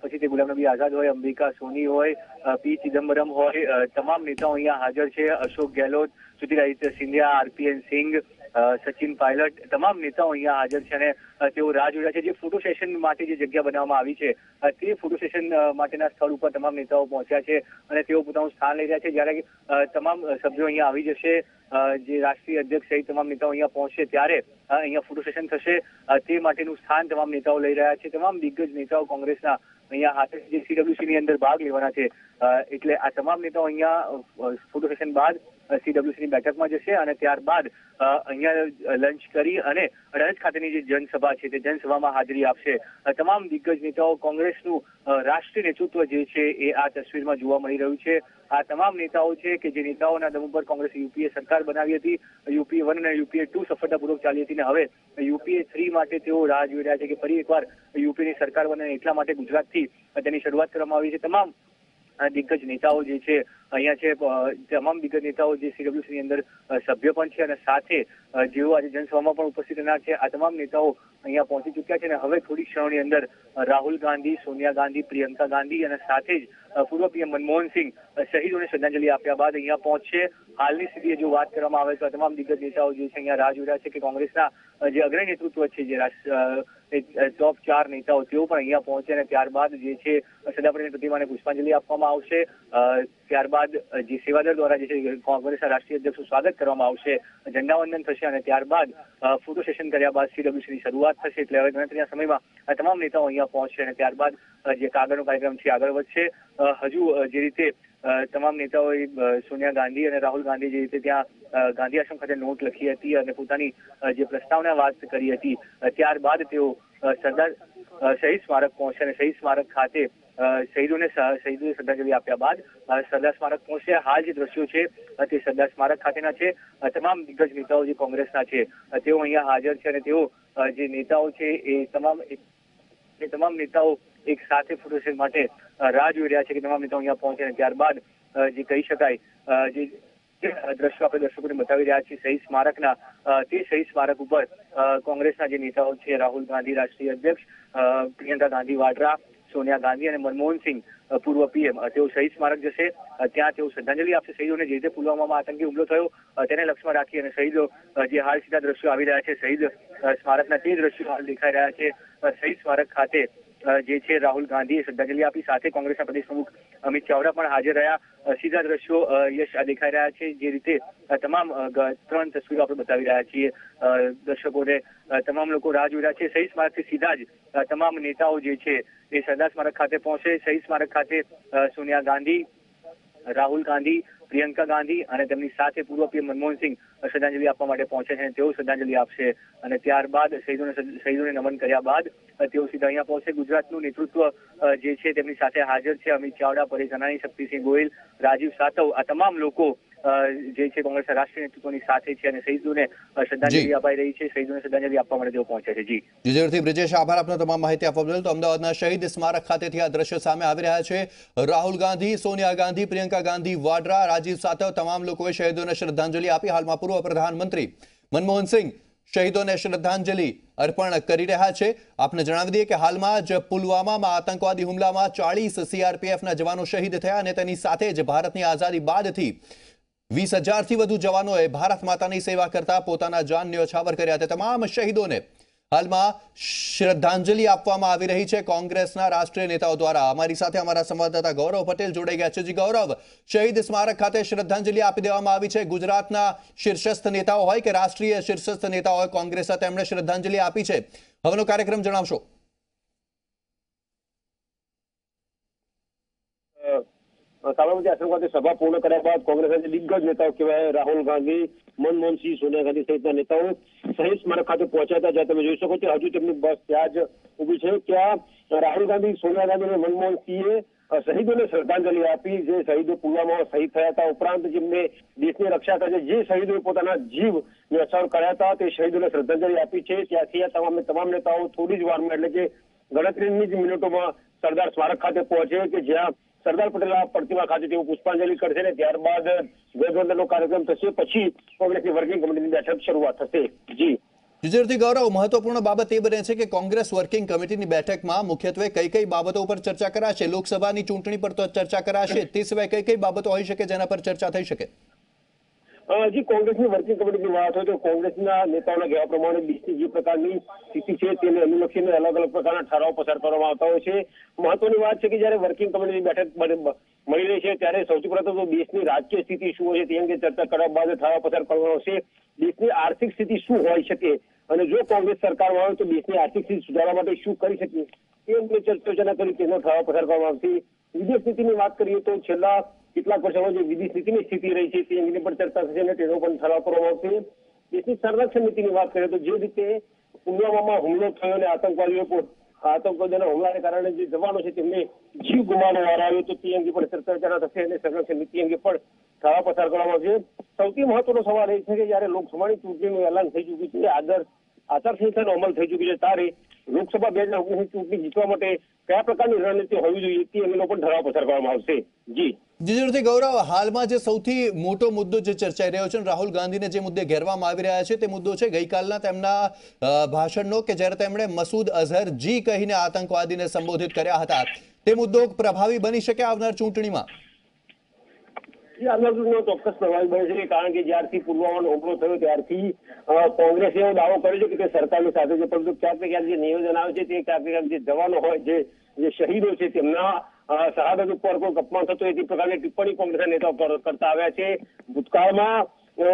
પછી તે ગુલામ નબી આઝાદ હોય, અંબિકા સોની હોય, પી ચિદમ્બરમ હોય, તમામ નેતાઓ અહીંયા હાજર છે। અશોક ગેહલોત, જ્યોતિરાદિત્ય સિંધિયા, આરપીએન સિંઘ, સચિન પાયલટ, તમામ નેતાઓ અહીંયા હાજર છે અને તેઓ રાહ જોઈ રહ્યા છે। જે ફોટો સેશન માટે જે જગ્યા બનાવવામાં આવી છે તે ફોટો સેશન માટેના સ્થળ ઉપર તમામ નેતાઓ પહોંચ્યા છે અને તેઓ પોતાનું સ્થાન લઈ રહ્યા છે। જ્યારે તમામ સભ્યો અહીંયા આવી જશે, જે રાષ્ટ્રીય અધ્યક્ષ સહિત તમામ નેતાઓ અહીંયા પહોંચશે ત્યારે અહીંયા ફોટો સેશન થશે, તે માટેનું સ્થાન તમામ નેતાઓ લઈ રહ્યા છે। તમામ દિગ્ગજ નેતાઓ કોંગ્રેસના અહીંયા હાથે જે CWC ની અંદર ભાગ લેવાના છે, એટલે આ તમામ નેતાઓ અહીંયા ફોટો સેશન બાદ CWC ની બેઠકમાં જશે અને ત્યારબાદ અહીંયા લંચ કરી અને અડાલજ ખાતેની જે જનસભા છે તે જનસભામાં હાજરી આપશે। તમામ દિગ્ગજ નેતાઓ, કોંગ્રેસનું રાષ્ટ્રીય નેતૃત્વ જે છે એ આ તસવીરમાં જોવા મળી રહ્યું છે। આ તમામ નેતાઓ છે કે જે નેતાઓના દમ ઉપર કોંગ્રેસે યુપીએ સરકાર બનાવી હતી, યુપીએ 1 અને યુપીએ 2 સફળતાપૂર્વક ચાલી હતી અને હવે યુપીએ 3 માટે તેઓ રાહ જોઈ રહ્યા છે કે ફરી એકવાર યુપીની સરકાર બને, એટલા માટે ગુજરાતથી તેની શરૂઆત કરવામાં આવી છે। તમામ દિગ્ગજ નેતાઓ જે છે અહીંયા છે, તમામ દિગ્ગજ નેતાઓ જે CWC ની અંદર સભ્ય પણ છે અને સાથે જેઓ આજે જનસભામાં પણ ઉપસ્થિત રહેનાર છે, આ તમામ નેતાઓ અહીંયા પહોંચી ચૂક્યા છે અને હવે થોડી ક્ષણોની અંદર રાહુલ ગાંધી, સોનિયા ગાંધી, પ્રિયંકા ગાંધી અને સાથે જ પૂર્વ પીએમ મનમોહન સિંહ શહીદોને શ્રદ્ધાંજલિ આપ્યા બાદ અહીંયા પહોંચશે। હાલની સ્થિતિએ જો વાત કરવામાં આવે તો આ તમામ દિગ્ગજ નેતાઓ જે છે અહીંયા રાહ જોઈ રહ્યા છે કે કોંગ્રેસના જે અગ્રણી નેતૃત્વ છે, જે ટોપ 4 નેતાઓ, તેઓ પણ અહીંયા પહોંચે અને ત્યારબાદ જે છે સરદાર પટેલની પ્રતિમાને પુષ્પાંજલિ આપવામાં આવશે। ત્યારબાદ જે સેવાદળ દ્વારા જે છે કોંગ્રેસના રાષ્ટ્રીય અધ્યક્ષનું સ્વાગત કરવામાં આવશે, ઝંડાવંદન થશે અને ત્યારબાદ ફોટો સેશન કર્યા બાદ CWC ની શરૂઆત થશે। એટલે હવે ગણતરીના સમયમાં આ તમામ નેતાઓ અહીંયા પહોંચશે અને ત્યારબાદ જે આગળનો કાર્યક્રમ છે આગળ વધશે। હજુ જે રીતે તમામ નેતાઓએ સોનિયા ગાંધી અને રાહુલ ગાંધી જે રીતે ત્યાં ગાંધી આશ્રમ ખાતે નોટ લખી હતી અને પોતાની જે પ્રસ્તાવના વાત કરી હતી, ત્યારબાદ તેઓ સરદાર શહીદ સ્મારક પહોંચશે અને શહીદ સ્મારક ખાતે શહીદોને શ્રદ્ધાંજલિ આપ્યા બાદ સરદાર સ્મારક પહોંચશે। હાલ જે દ્રશ્યો છે તે સરદાર સ્મારક ખાતેના છે। તમામ દિગ્ગજ નેતાઓ જે કોંગ્રેસના છે તેઓ અહીંયા હાજર છે અને તેઓ જે નેતાઓ છે એ તમામ નેતાઓ એક સાથે ફોટો સેશન માટે રાહ જોઈ રહ્યા છે કે તમામ નેતાઓ અહીંયા પહોંચે અને ત્યારબાદ જે કહી શકાય જે દ્રશ્યો આપણે દર્શકોને બતાવી રહ્યા છીએ શહીદ સ્મારકના, તે શહીદ સ્મારક ઉપર કોંગ્રેસના જે નેતાઓ છે, રાહુલ ગાંધી રાષ્ટ્રીય અધ્યક્ષ, પ્રિયંકા ગાંધી વાડરા, સોનિયા ગાંધી અને મનમોહન સિંહ પૂર્વ પીએમ, તેઓ શહીદ સ્મારક જશે। ત્યાં તેઓ શ્રદ્ધાંજલિ આપશે શહીદોને। જે રીતે પુલવામામાં આતંકી હુમલો થયો તેને લક્ષ્યમાં રાખી અને શહીદો જે હાલ સીધા દ્રશ્યો આવી રહ્યા છે, શહીદ સ્મારકના તે દ્રશ્યો હાલ દેખાઈ રહ્યા છે। શહીદ સ્મારક ખાતે જે છે રાહુલ ગાંધીએ શ્રદ્ધાંજલિ આપી, સાથે કોંગ્રેસના પ્રદેશ પ્રમુખ અમિત ચાવડા પણ હાજર રહ્યા। સીધા દ્રશ્યો યશ આ દેખાઈ રહ્યા છે, જે રીતે તમામ 3 તસવીરો આપણે બતાવી રહ્યા છીએ દર્શકોને। તમામ લોકો રાહ જોઈ રહ્યા છે। શહીદ સ્મારકથી સીધા જ તમામ નેતાઓ જે છે એ સરદાર સ્મારક ખાતે પહોંચે। શહીદ સ્મારક ખાતે સોનિયા ગાંધી, રાહુલ ગાંધી, પ્રિયંકા ગાંધી અને તેમની સાથે પૂર્વ પીએમ મનમોહન સિંહ શ્રદ્ધાંજલિ આપવા માટે પહોંચે છે અને તેઓ શ્રદ્ધાંજલિ આપશે અને ત્યારબાદ શહીદોને નમન કર્યા બાદ તેઓ સીધા અહીંયા પહોંચે। ગુજરાતનું નેતૃત્વ જે છે તેમની સાથે હાજર છે, અમિત ચાવડા, પરેશ ધાનાણી, શક્તિસિંહ ગોહિલ, રાજીવ સાતવ, આ તમામ લોકો જે છે કોંગ્રેસના રાષ્ટ્રીય નેતૃત્વની સાથે છે અને શહીદોને શ્રદ્ધાંજલિ અપાઈ રહી છે। શહીદોને શ્રદ્ધાંજલિ આપવા માટે તેઓ પહોંચે છે। જી જરૂરથી બ્રિજેશ, આભાર આપનો તમામ માહિતી આપવા બદલ। તો અમદાવાદના શહીદ સ્મારક ખાતેથી આ દ્રશ્યો સામે આવી રહ્યા છે। રાહુલ ગાંધી, સોનિયા ગાંધી, પ્રિયંકા ગાંધી વાડરા, રાજીવ સાતવ, તમામ લોકોએ શહીદોને શ્રદ્ધાંજલિ આપી। હાલમાં પૂર્વ પ્રધાનમંત્રી મનમોહન સિંહ શહીદોને શ્રદ્ધાંજલિ અર્પણ કરી રહ્યા છે। આપને જણાવી દઈએ કે હાલમાં જ પુલવામામાં આતંકવાદી હુમલામાં 40 સીઆરપીએફના જવાનો શહીદ થયા અને તેની સાથે જ ભારતની આઝાદી બાદથી 20,000થી વધુ જવાનોએ ભારત માતાની સેવા કરતા પોતાના જાન ન્યોછાવર કર્યા હતા। તમામ શહીદોને હાલમાં શ્રદ્ધાંજલિ આપવામાં આવી રહી છે કોંગ્રેસના રાષ્ટ્રીય નેતાઓ દ્વારા। અમારી સાથે અમારા સંવાદદાતા ગૌરવ પટેલ જોડાઈ ગયા છે। જી ગૌરવ, શહીદ સ્મારક ખાતે શ્રદ્ધાંજલિ આપી દેવામાં આવી છે। ગુજરાતના શીર્ષસ્થ નેતાઓ હોય કે રાષ્ટ્રીય શીર્ષસ્થ નેતાઓ હોય કોંગ્રેસના, તેમણે શ્રદ્ધાંજલિ આપી છે। હવેનો કાર્યક્રમ જણાવશો। સાબરમતી આશ્રમ ખાતે સભા પૂર્ણ કર્યા બાદ કોંગ્રેસના દિગ્ગજ નેતાઓ કહેવાય રાહુલ ગાંધી, મનમોહનસિંહ, સોનિયા ગાંધી સહિતના નેતાઓ શહીદ સ્મારક ખાતે પહોંચ્યા હતા, જ્યાં તમે જોઈ શકો છો હજુ તેમની બસ ત્યાં જ ઊભી છે। ત્યાં રાહુલ ગાંધી, સોનિયા ગાંધી અને મનમોહનસિંહે શહીદોને શ્રદ્ધાંજલિ આપી, જે શહીદો પુલવામામાં શહીદ થયા હતા, ઉપરાંત જેમને દેશની રક્ષા કરે છે, જે શહીદોએ પોતાના જીવ ન્યોછાવર કર્યા હતા, તે શહીદોને શ્રદ્ધાંજલિ આપી છે। ત્યાંથી આ તમામ નેતાઓ થોડી જ વારમાં એટલે કે ગણતરીની જ મિનિટોમાં સરદાર સ્મારક ખાતે પહોંચે કે જ્યાં સરદાર પટેલના પ્રતિમા ખાતે તેઓ પુષ્પાંજલિ કરશે ને ત્યારબાદ ધ્વજવંદનનો કાર્યક્રમ થશે, પછી કોંગ્રેસની વર્કિંગ કમિટીની બેઠક શરૂઆત થશે। જી વિજયથી ગૌરવ, મહત્વપૂર્ણ બાબત એ બને છે કે કોંગ્રેસ વર્કિંગ કમિટીની બેઠકમાં મુખ્યત્વે કઈ કઈ બાબતો પર ચર્ચા કરાશે? લોકસભાની ચૂંટણી પર તો ચર્ચા કરાશે, તે સિવાય કઈ કઈ બાબતો હોઈ શકે જેના પર ચર્ચા થઈ શકે? જી કોંગ્રેસની વર્કિંગ કમિટીની વાત હોય તો કોંગ્રેસના નેતાઓના કહેવા પ્રમાણે દેશની જે પ્રકારની સ્થિતિ છે તેને અનુલક્ષીને અલગ અલગ પ્રકારના ઠરાવ પસાર કરવામાં આવતા હોય છે। મહત્વની વાત છે કે જયારે વર્કિંગ કમિટીની બેઠક મળી રહી છે ત્યારે સૌથી પ્રથમ તો દેશની રાજકીય સ્થિતિ શું હોય છે તે અંગે ચર્ચા કરવા બાદ ઠરાવ પસાર કરવામાં આવશે। દેશની આર્થિક સ્થિતિ શું હોઈ શકે અને જો કોંગ્રેસ સરકારમાં હોય તો દેશની આર્થિક સ્થિતિ સુધારવા માટે શું કરી શકે તે અંગે ચર્ચા કરી તેનો ઠરાવ પસાર કરવામાં આવશે। વિદેશ નીતિની વાત કરીએ તો છેલ્લા કેટલાક વર્ષોમાં જે વિદેશ નીતિની સ્થિતિ રહી છે તે અંગેની પણ ચર્ચા થશે અને તેનો પણ ઠરાવ કરવામાં આવશે। દેશની સંરક્ષણ નીતિની વાત કરીએ તો જે રીતે પુલવામામાં હુમલો થયો અને આતંકવાદીઓના હુમલાને કારણે જે જવાનો છે તેમને જીવ ગુમાવવાનો વારો આવ્યો તો તે અંગે પણ ચર્ચા થશે અને સંરક્ષણ નીતિ અંગે પણ ઠરાવ પસાર કરવામાં આવશે। સૌથી મહત્વનો સવાલ એ છે કે જયારે લોકસભાની ચૂંટણીનું એલાન થઈ ચૂક્યું છે, આચારસંહિતાનો અમલ થઈ ચૂક્યો છે, ત્યારે લોકસભા 2019ની ચૂંટણી જીતવા માટે કયા પ્રકારની રણનીતિ હોવી જોઈએ તે અંગેનો પણ ઠરાવ પસાર કરવામાં આવશે। જી જીજુરથી ગૌરવ, હાલમાં જે સૌથી મોટો મુદ્દો જે ચર્ચાઈ રહ્યો છે, રાહુલ ગાંધીને જે મુદ્દે ઘેરવામાં આવી રહ્યા છે તે મુદ્દો છે ગઈકાલના તેમના ભાષણનો કે જ્યારે તેમણે મસૂદ અઝહર જી કહીને આતંકવાદીને સંબોધિત કર્યા હતા, તે મુદ્દો પ્રભાવી બની શકે આવનાર ચૂંટણીમાં? ચોક્કસ પ્રભાવી બને છે, કારણ કે જ્યારથી પુલવામાનો હુમલો થયો ત્યારથી કોંગ્રેસે એવો દાવો કર્યો છે કે તે સરકારની સાથે છે, પરંતુ ક્યાંક ને ક્યાંક જે નિવેદન આવે છે તે ક્યાંક ને ક્યાંક જે જવાનો હોય, જે શહીદો છે તેમના શહાદત ઉપર કોઈ અપમાન થતું હોય તે પ્રકારની ટિપ્પણી કોંગ્રેસના નેતાઓ કરતા આવ્યા છે। ભૂતકાળમાં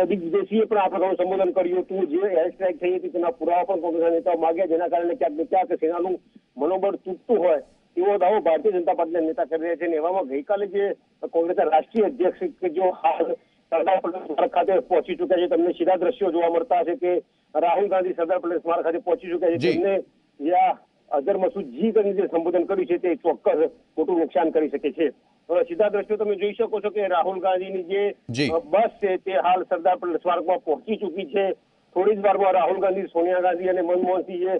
દિગ્વિજયસિંહે પણ આ પ્રકારનું સંબોધન કર્યું હતું, જે એર સ્ટ્રાઇક થઈ હતી તેના પુરાવા પણ કોંગ્રેસના નેતાઓ માંગ્યા, જેના કારણે ક્યાંક ને ક્યાંક સેનાનું મનોબળ તૂટતું હોય એવો દાવો ભારતીય જનતા પાર્ટીના નેતા કરી રહ્યા છે। અને એવામાં ગઈકાલે જે કોંગ્રેસના રાષ્ટ્રીય અધ્યક્ષ કે જો સરદાર પટેલ સ્મારક ખાતે પહોંચી ચૂક્યા છે, તમને સીધા દ્રશ્યો જોવા મળતા હશે કે રાહુલ ગાંધી સરદાર પટેલ સ્મારક ખાતે પહોંચી ચૂક્યા છે, તેમને જ્યાં અઝહર મસૂદ જી કરીને જે સંબોધન કર્યું છે તે ચોક્કસ મોટું નુકસાન કરી શકે છે। સીધા દ્રશ્યો તમે જોઈ શકો છો કે રાહુલ ગાંધીની જે બસ છે તે હાલ સરદાર પટેલ સ્મારકમાં પહોંચી ચૂકી છે। થોડી જ વારમાં રાહુલ ગાંધી, સોનિયા ગાંધી અને મનમોહનસિંહ જે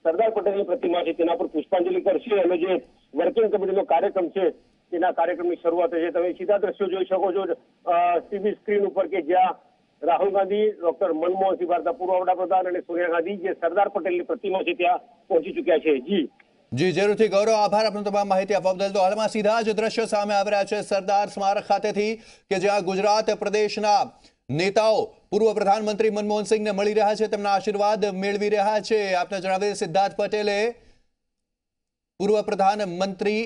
સરદાર પટેલની પ્રતિમા છે તેના પર પુષ્પાંજલિ કરશે અને જે વર્કિંગ કમિટીનો કાર્યક્રમ છે તેના કાર્યક્રમની શરૂઆત થશે। તમે સીધા દ્રશ્યો જોઈ શકો છો ટીવી સ્ક્રીન ઉપર કે જ્યાં રાહુલ ગાંધી, ડોક્ટર મનમોહનસિંહ ભારતના પૂર્વ વડાપ્રધાન અને સોનિયા ગાંધી જે સરદાર પટેલની પ્રતિમા છે ત્યાં પહોંચી ચૂક્યા છે। જી જરૂરથી ગૌરવ, આભાર આપનો તમામ માહિતી આપવા બદલ। તો હાલમાં સીધા જ દ્રશ્યો સામે આવી રહ્યા છે સરદાર સ્મારક ખાતેથી કે જ્યાં ગુજરાત પ્રદેશના નેતાઓ પૂર્વ પ્રધાનમંત્રી મનમોહન સિંહને મળી રહ્યા છે, તેમના આશીર્વાદ મેળવી રહ્યા છે। આપને જણાવીએ સિદ્ધાર્થ પટેલે પૂર્વ પ્રધાનમંત્રી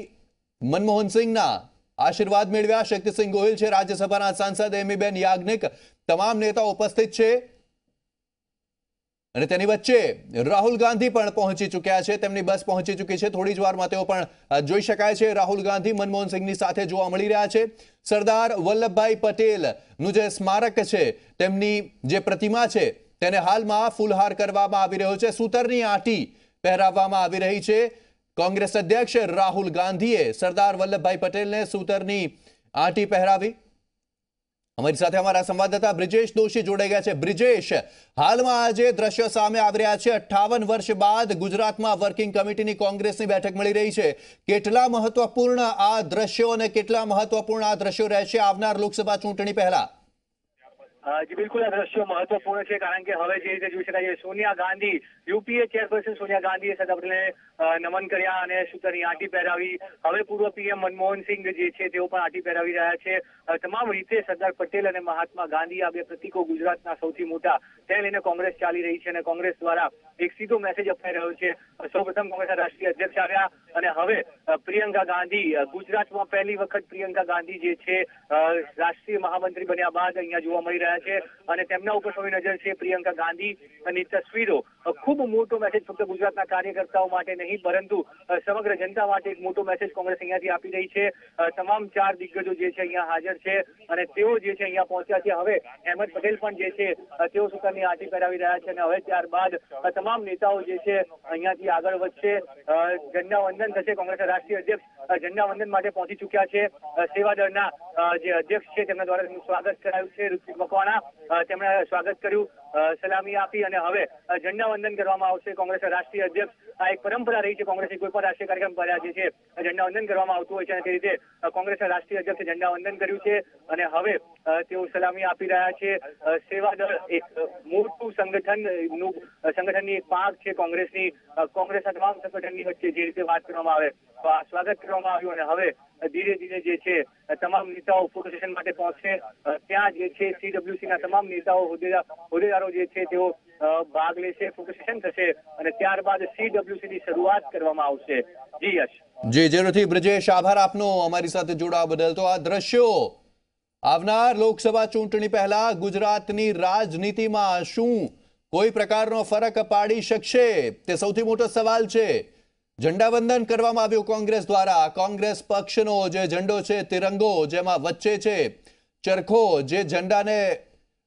મનમોહન સિંહના આશીર્વાદ મેળવ્યા। શક્તિસિંહ ગોહિલ છે, રાજ્યસભાના સાંસદ એમીબેન યાજ્ઞિક, તમામ નેતાઓ ઉપસ્થિત છે અને તેની વચ્ચે રાહુલ ગાંધી પણ પહોંચી ચૂક્યા છે, તેમની બસ પહોંચી ચૂકી છે। થોડી જ વારમાં તેઓ પણ જોઈ શકાય છે રાહુલ ગાંધી મનમોહન સિંહની સાથે જોવા મળી રહ્યા છે। સરદાર વલ્લભભાઈ પટેલનું જે સ્મારક છે, તેમની જે પ્રતિમા છે તેને હાલમાં ફૂલહાર કરવામાં આવી રહ્યો છે, સૂતરની આંટી પહેરાવવામાં આવી રહી છે। કોંગ્રેસ અધ્યક્ષ રાહુલ ગાંધીએ સરદાર વલ્લભભાઈ પટેલને સૂતરની આંટી પહેરાવી। અમારી સાથે અમારા સંવાદદાતા બ્રિજેશ દોશી જોડાઈ ગયા છે। બ્રિજેશ, હાલમાં આજે દ્રશ્યો સામે આવી રહ્યા છે, 58 વર્ષ બાદ ગુજરાતમાં વર્કિંગ કમિટીની કોંગ્રેસની બેઠક મળી રહી છે, કેટલા મહત્વપૂર્ણ આ દ્રશ્યો અને કેટલા મહત્વપૂર્ણ આ દ્રશ્યો રહેશે આવનાર લોકસભા ચૂંટણી પહેલા? જી બિલકુલ, આ દ્રશ્યો મહત્વપૂર્ણ છે કારણ કે હવે જે રીતે જોઈ શકાય છે સોનિયા ગાંધી, યુપીએ ચેરપર્સન સોનિયા ગાંધીએ સરદાર પટેલને નમન કર્યા અને સૂતરની આંટી પહેરાવી. હવે પૂર્વ પીએમ મનમોહન સિંહ જે છે તેઓ પણ આંટી પહેરાવી રહ્યા છે. તમામ રીતે સરદાર પટેલ અને મહાત્મા ગાંધી, આ બે પ્રતીકો ગુજરાતના સૌથી મોટા, તેને લઈને કોંગ્રેસ ચાલી રહી છે અને કોંગ્રેસ દ્વારા એક સીધો મેસેજ અપાઈ રહ્યો છે. સૌપ્રથમ કોંગ્રેસના રાષ્ટ્રીય અધ્યક્ષ આવ્યા અને હવે પ્રિયંકા ગાંધી, ગુજરાતમાં પહેલી વખત પ્રિયંકા ગાંધી જે છે રાષ્ટ્રીય મહામંત્રી બન્યા બાદ અહીંયા જોવા મળી રહ્યા છે અને તેમના ઉપર સૌની નજર છે. પ્રિયંકા ગાંધીની તસવીરો ખૂબ મોટો મેસેજ ફક્ત ગુજરાતના કાર્યકર્તાઓ માટે નહીં પરંતુ સમગ્ર જનતા માટે એક મોટો મેસેજ કોંગ્રેસ અહીંયાથી આપી રહી છે. તમામ 4 દિગ્ગજો જે છે અહીંયા હાજર છે અને તેઓ જે છે અહીંયા પહોંચ્યા છે. હવે અહેમદ પટેલ પણ જે છે તેઓ સૂતરની આંટી પહેરાવી રહ્યા છે અને હવે ત્યારબાદ તમામ નેતાઓ જે છે અહીંયાથી આગળ વધશે. ઝંડા વંદન થશે. કોંગ્રેસના રાષ્ટ્રીય અધ્યક્ષ ઝંડા વંદન માટે પહોંચી ચૂક્યા છે. સેવાદળના જે અધ્યક્ષ છે તેમના દ્વારા તેમનું સ્વાગત કરાયું છે. ઋત્વિક મકવાણા તેમણે સ્વાગત કર્યું, સલામી આપી અને હવે ઝંડા વંદન કરવામાં આવશે. કોંગ્રેસના રાષ્ટ્રીય અધ્યક્ષ, આ એક પરંપરા રહી છે કોંગ્રેસની કોઈ પણ રાષ્ટ્રીય કાર્યક્રમ પહેલા જે છે ઝંડા વંદન કરવામાં આવતું હોય છે અને તે રીતે કોંગ્રેસના રાષ્ટ્રીય અધ્યક્ષે ઝંડા વંદન કર્યું છે અને હવે તેઓ સલામી આપી રહ્યા છે. સેવાદળ એક મોટું સંગઠનની એક ભાગ છે કોંગ્રેસની. કોંગ્રેસના તમામ સંગઠનની વચ્ચે જે રીતે વાત કરવામાં આવે તો આ સ્વાગત કરવામાં આવ્યું અને હવે ધીરે ધીરે જે છે તમામ નેતાઓ ફોટો સેશન માટે પહોંચશે. ત્યાં જે છે CWCના તમામ નેતાઓ, હોદ્દેદારો જે છે તેઓ ભાગ લેશે, ફોટો સેશન થશે અને ત્યારબાદ CWCની શરૂઆત કરવામાં આવશે. જી યશ. જી જરૂરથી બ્રિજેશ, આભાર આપનો અમારી સાથે જોડાવા બદલ. તો આ દ્રશ્યો આવનાર લોકસભા ચૂંટણી પહેલા ગુજરાતની રાજનીતિમાં શું કોઈ પ્રકારનો ફરક પાડી શકશે તે સૌથી મોટો સવાલ છે. ઝંડાવંદન કરવામાં આવ્યું કોંગ્રેસ દ્વારા. કોંગ્રેસ પક્ષનો જે ઝંડો છે તિરંગો, જેમાં વચ્ચે છે ચરખો, જે ઝંડાને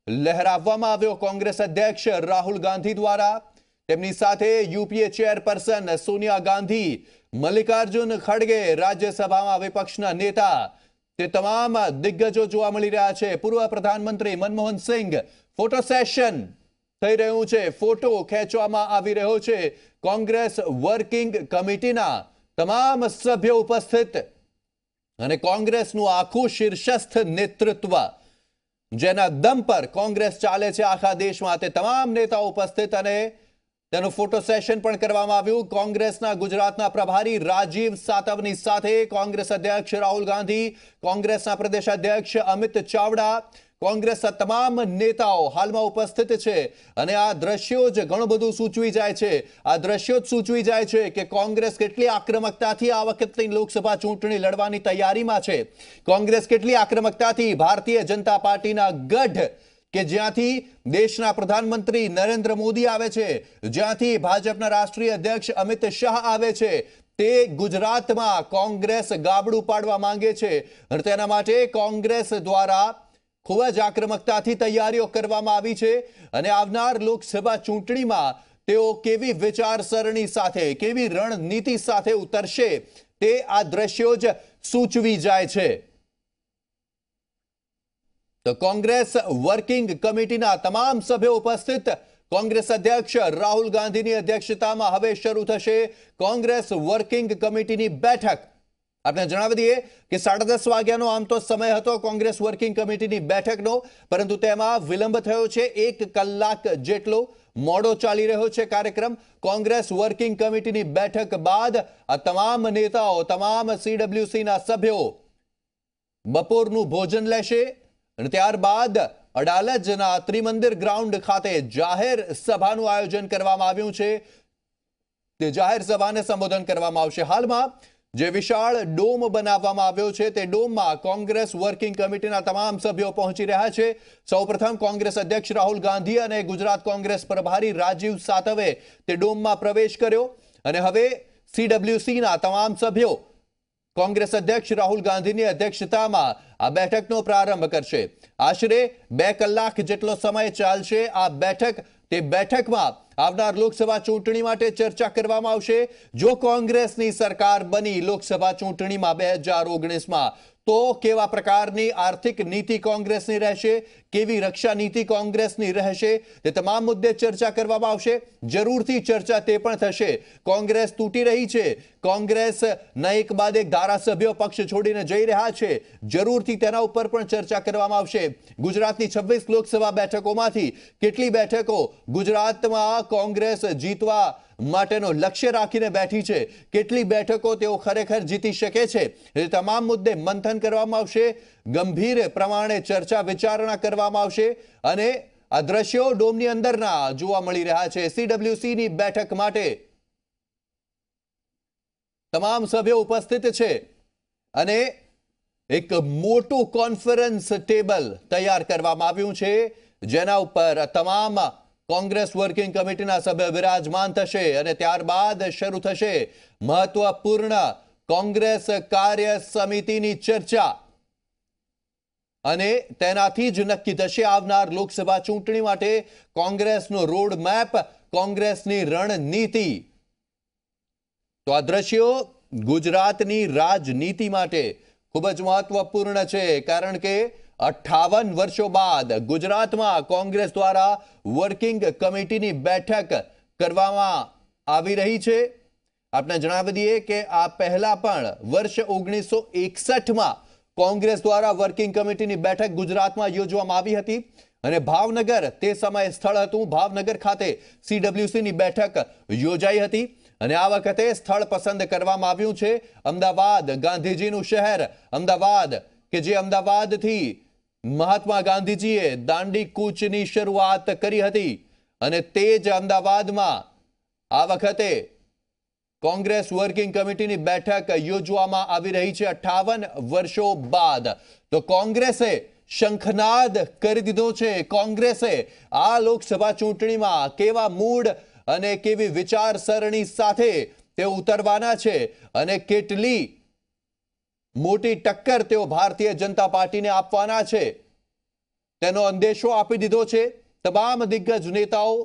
લહેરાવવામાં આવ્યો કોંગ્રેસ અધ્યક્ષ રાહુલ ગાંધી દ્વારા. તેમની સાથે યુપીએ ચેરપર્સન સોનિયા ગાંધી, મલ્લિકાર્જુન ખડગે, રાજ્યસભામાં વિપક્ષના નેતા, તે તમામ દિગ્ગજો જોવા મળી રહ્યા છે. પૂર્વ પ્રધાનમંત્રી મનમોહન સિંહ, ફોટો સેશન થઈ રહ્યું છે, ફોટો ખેંચવામાં આવી રહ્યો છે. કોંગ્રેસ વર્કિંગ કમિટીના તમામ સભ્યો ઉપસ્થિત અને કોંગ્રેસનું આખું શીર્ષસ્થ નેતૃત્વ, જેના દમ પર કોંગ્રેસ ચાલે છે આખા દેશમાં, તે તમામ નેતાઓ ઉપસ્થિત અને તેનું ફોટો સેશન પણ કરવામાં આવ્યું. કોંગ્રેસના ગુજરાતના પ્રભારી રાજીવ સાતવની સાથે કોંગ્રેસ અધ્યક્ષ રાહુલ ગાંધી, કોંગ્રેસના પ્રદેશ અધ્યક્ષ અમિત ચાવડા, કોંગ્રેસના તમામ નેતાઓ હાલમાં ઉપસ્થિત છે અને આ દ્રશ્યો જ ઘણું બધું સૂચવી જાય છે. આ દ્રશ્યો જ સૂચવી જાય છે કે કોંગ્રેસ કેટલી આક્રમકતાથી આ વખતની લોકસભા ચૂંટણી લડવાની તૈયારીમાં છે. કોંગ્રેસ કેટલી આક્રમકતાથી ભારતીય જનતા પાર્ટીના ગઢ, કે જ્યાંથી દેશના પ્રધાનમંત્રી નરેન્દ્ર મોદી આવે છે, જ્યાંથી ભાજપના રાષ્ટ્રીય અધ્યક્ષ અમિત શાહ આવે છે, તે ગુજરાતમાં કોંગ્રેસ ગાબડું પાડવા માંગે છે અને તેના માટે કોંગ્રેસ દ્વારા ખૂબ જ આક્રમકતાથી તૈયારીઓ કરવામાં આવી છે અને આવનાર લોકસભા ચૂંટણીમાં તેઓ કેવી વિચારસરણી સાથે, કેવી રણનીતિ સાથે ઉતરશે તે આ દ્રશ્યો જ સૂચવી જાય છે. તો કોંગ્રેસ વર્કિંગ કમિટીના તમામ સભ્યો ઉપસ્થિત. કોંગ્રેસ અધ્યક્ષ રાહુલ ગાંધીની અધ્યક્ષતામાં હવે શરૂ થશે કોંગ્રેસ વર્કિંગ કમિટીની બેઠક. આપણે જણાવી દઈએ કે 10:30 વાગ્યાનો આમ તો સમય હતો કોંગ્રેસ વર્કિંગ કમિટીની બેઠકનો, પરંતુ તેમાં વિલંબ થયો છે. 1 કલાક જેટલો મોડો ચાલી રહ્યો છે કાર્યક્રમ. કોંગ્રેસ વર્કિંગ કમિટીની બેઠક બાદ આ તમામ નેતાઓ, તમામ CWCના સભ્યો બપોરનું ભોજન લેશે અને ત્યારબાદ અડાલજના ત્રિમંદિર ગ્રાઉન્ડ ખાતે જાહેર સભાનું આયોજન કરવામાં આવ્યું છે. તે જાહેર સભાને સંબોધન કરવામાં આવશે. હાલમાં જે વિશાળ ડોમ બનાવવામાં આવ્યો છે તે ડોમમાં કોંગ્રેસ વર્કિંગ કમિટીના તમામ સભ્યો પહોંચી રહ્યા છે. સૌપ્રથમ કોંગ્રેસ અધ્યક્ષ રાહુલ ગાંધી અને ગુજરાત કોંગ્રેસ પ્રભારી રાજીવ સાતવે તે ડોમમાં પ્રવેશ કર્યો અને હવે CWCના તમામ સભ્યો કોંગ્રેસ અધ્યક્ષ રાહુલ ગાંધીની અધ્યક્ષતામાં આ બેઠકનો પ્રારંભ કરશે. આશરે 2 કલાક જેટલો સમય ચાલશે આ બેઠક. તે બેઠકમાં આવનાર લોકસભા ચૂંટણી માટે ચર્ચા કરવામાં આવશે. જો કોંગ્રેસની સરકાર બની લોકસભા ચૂંટણીમાં 2019માં તો કેવા પ્રકારની આર્થિક નીતિ કોંગ્રેસની રહેશે, કેવી રક્ષા નીતિ કોંગ્રેસની રહેશે, તે તમામ મુદ્દે ચર્ચા કરવામાં આવશે. જરૂરથી ચર્ચા તે પણ થશે. કોંગ્રેસ તૂટી રહી છે, કોંગ્રેસના એક બાદ એક ધારાસભ્યો પક્ષ છોડીને જઈ રહ્યા છે, જરૂરથી તેના ઉપર પણ ચર્ચા કરવામાં આવશે. ગુજરાતની 26 લોકસભા બેઠકોમાંથી કેટલી બેઠકો ગુજરાતમાં કોંગ્રેસ જીતવા માટેનો લક્ષ્ય રાખીને બેઠી છે, કેટલી બેઠકો તેઓ ખરેખર જીતી શકે છે, એ તમામ મુદ્દે મંથન કરવામાં આવશે. ગંભીર પ્રમાણે ચર્ચા વિચારણા કરવામાં આવશે. અને આ દ્રશ્યો ડોમની અંદરના જોવા મળી રહ્યા છે. CWCની બેઠક માટે તમામ સભ્યો ઉપસ્થિત છે અને એક મોટું કોન્ફરન્સ ટેબલ તૈયાર કરવામાં આવ્યું છે, જેના ઉપર તમામ કોંગ્રેસ વર્કિંગ કમિટીના સભ્ય વિરાજમાન થશે અને ત્યારબાદ શરૂ થશે મહત્વપૂર્ણ કોંગ્રેસ કાર્ય સમિતિની ચર્ચા. અને તેનાથી જ નક્કી થશે આવનાર લોકસભા ચૂંટણી માટે કોંગ્રેસનો રોડ મેપ, કોંગ્રેસની રણનીતિ. તો આ દ્રશ્યો ગુજરાતની રાજનીતિ માટે ખૂબ જ મહત્વપૂર્ણ છે, કારણ કે 58 વર્ષો બાદ ગુજરાતમાં કોંગ્રેસ દ્વારા વર્કિંગ કમિટીની બેઠક કરવામાં આવી રહી છે. આપણે જણાવી દઈએ કે આ પહેલા પણ વર્ષ 1961માં કોંગ્રેસ દ્વારા વર્કિંગ કમિટીની બેઠક ગુજરાતમાં યોજવામાં આવી હતી અને ભાવનગર તે સમયે સ્થળ હતું. ભાવનગર ખાતે CWCની બેઠક યોજાઈ હતી અને આ વખતે સ્થળ પસંદ કરવામાં આવ્યું છે અમદાવાદ, ગાંધીજીનું શહેર અમદાવાદ, કે જે અમદાવાદથી મહાત્મા ગાંધીજીએ દાંડી કૂચની શરૂઆત કરી હતી અને તે જ અમદાવાદમાં આ વખતે કોંગ્રેસ વર્કિંગ કમિટીની બેઠક યોજવામાં આવી રહી છે 58 વર્ષો બાદ. તો કોંગ્રેસે શંખનાદ કરી દીધો છે. કોંગ્રેસે આ લોકસભા ચૂંટણીમાં કેવા મૂડ અને કેવી વિચારસરણી સાથે તેઓ ઉતરવાના છે અને કેટલી મોટી ટક્કર તેઓ ભારતીય જનતા પાર્ટીને આપવાના છે તેનો અંદેશો આપી દીધો છે. તમામ દિગ્ગજ નેતાઓ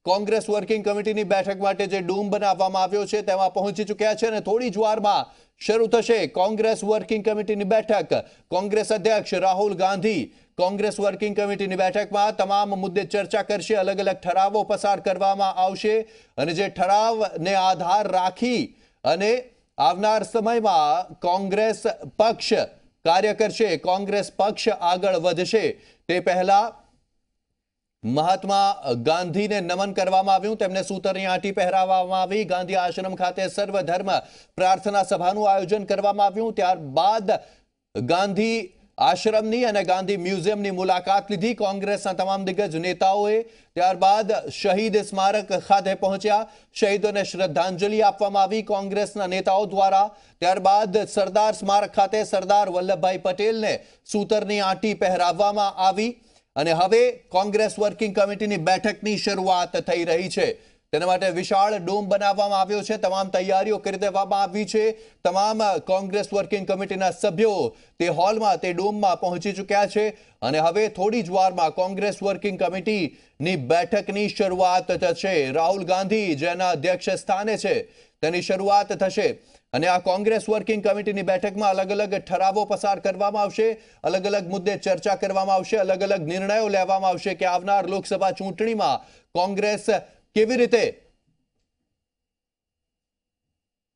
કોંગ્રેસ વર્કિંગ કમિટીની બેઠક માટે જે ડૂમ બનાવવામાં આવ્યો છે તેમાં પહોંચી ચૂક્યા છે અને થોડી જ વારમાં શરૂ થશે કોંગ્રેસ વર્કિંગ કમિટીની બેઠક. કોંગ્રેસ અધ્યક્ષ રાહુલ ગાંધી કોંગ્રેસ વર્કિંગ કમિટીની બેઠકમાં તમામ મુદ્દે ચર્ચા કરશે. અલગ અલગ ઠરાવો પસાર કરવામાં આવશે અને જે ઠરાવને આધાર રાખી અને આવનાર સમયમાં કોંગ્રેસ પક્ષ કાર્ય કરશે, કોંગ્રેસ પક્ષ આગળ વધશે. તે પહેલા મહાત્મા ગાંધીને નમન કરવામાં આવ્યું, તેમને સૂતરની આંટી પહેરાવવામાં આવી. ગાંધી આશ્રમ ખાતે સર્વધર્મ પ્રાર્થના સભાનું આયોજન કરવામાં આવ્યું. ત્યારબાદ ગાંધી આશ્રમની અને ગાંધી મ્યુઝિયમની મુલાકાત લીધી કોંગ્રેસના તમામ દિગ્ગજ નેતાઓએ. ત્યારબાદ શહીદ સ્મારક ખાતે પહોંચ્યા, શહીદોને શ્રદ્ધાંજલિ આપવામાં આવી કોંગ્રેસના નેતાઓ દ્વારા. ત્યારબાદ સરદાર સ્મારક ખાતે સરદાર વલ્લભભાઈ પટેલને સૂતરની આંટી પહેરાવવામાં આવી અને હવે કોંગ્રેસ વર્કિંગ કમિટીની બેઠકની શરૂઆત થઈ રહી છે. તેના માટે વિશાળ ડોમ બનાવવામાં આવ્યો છે, તમામ તૈયારીઓ કરી દેવામાં આવી છે. તમામ કોંગ્રેસ વર્કિંગ કમિટીના સભ્યો તે હોલમાં, તે ડોમમાં પહોંચી ચૂક્યા છે અને હવે થોડી જ વારમાં કોંગ્રેસ વર્કિંગ કમિટીની બેઠકની શરૂઆત થશે. રાહુલ ગાંધી જેના અધ્યક્ષ સ્થાને છે તેની શરૂઆત થશે અને આ કોંગ્રેસ વર્કિંગ કમિટીની બેઠકમાં અલગ અલગ ઠરાવો પસાર કરવામાં આવશે, અલગ અલગ મુદ્દે ચર્ચા કરવામાં આવશે, અલગ અલગ નિર્ણયો લેવામાં આવશે કે આવનાર લોકસભા ચૂંટણીમાં કોંગ્રેસ કેવી રીતે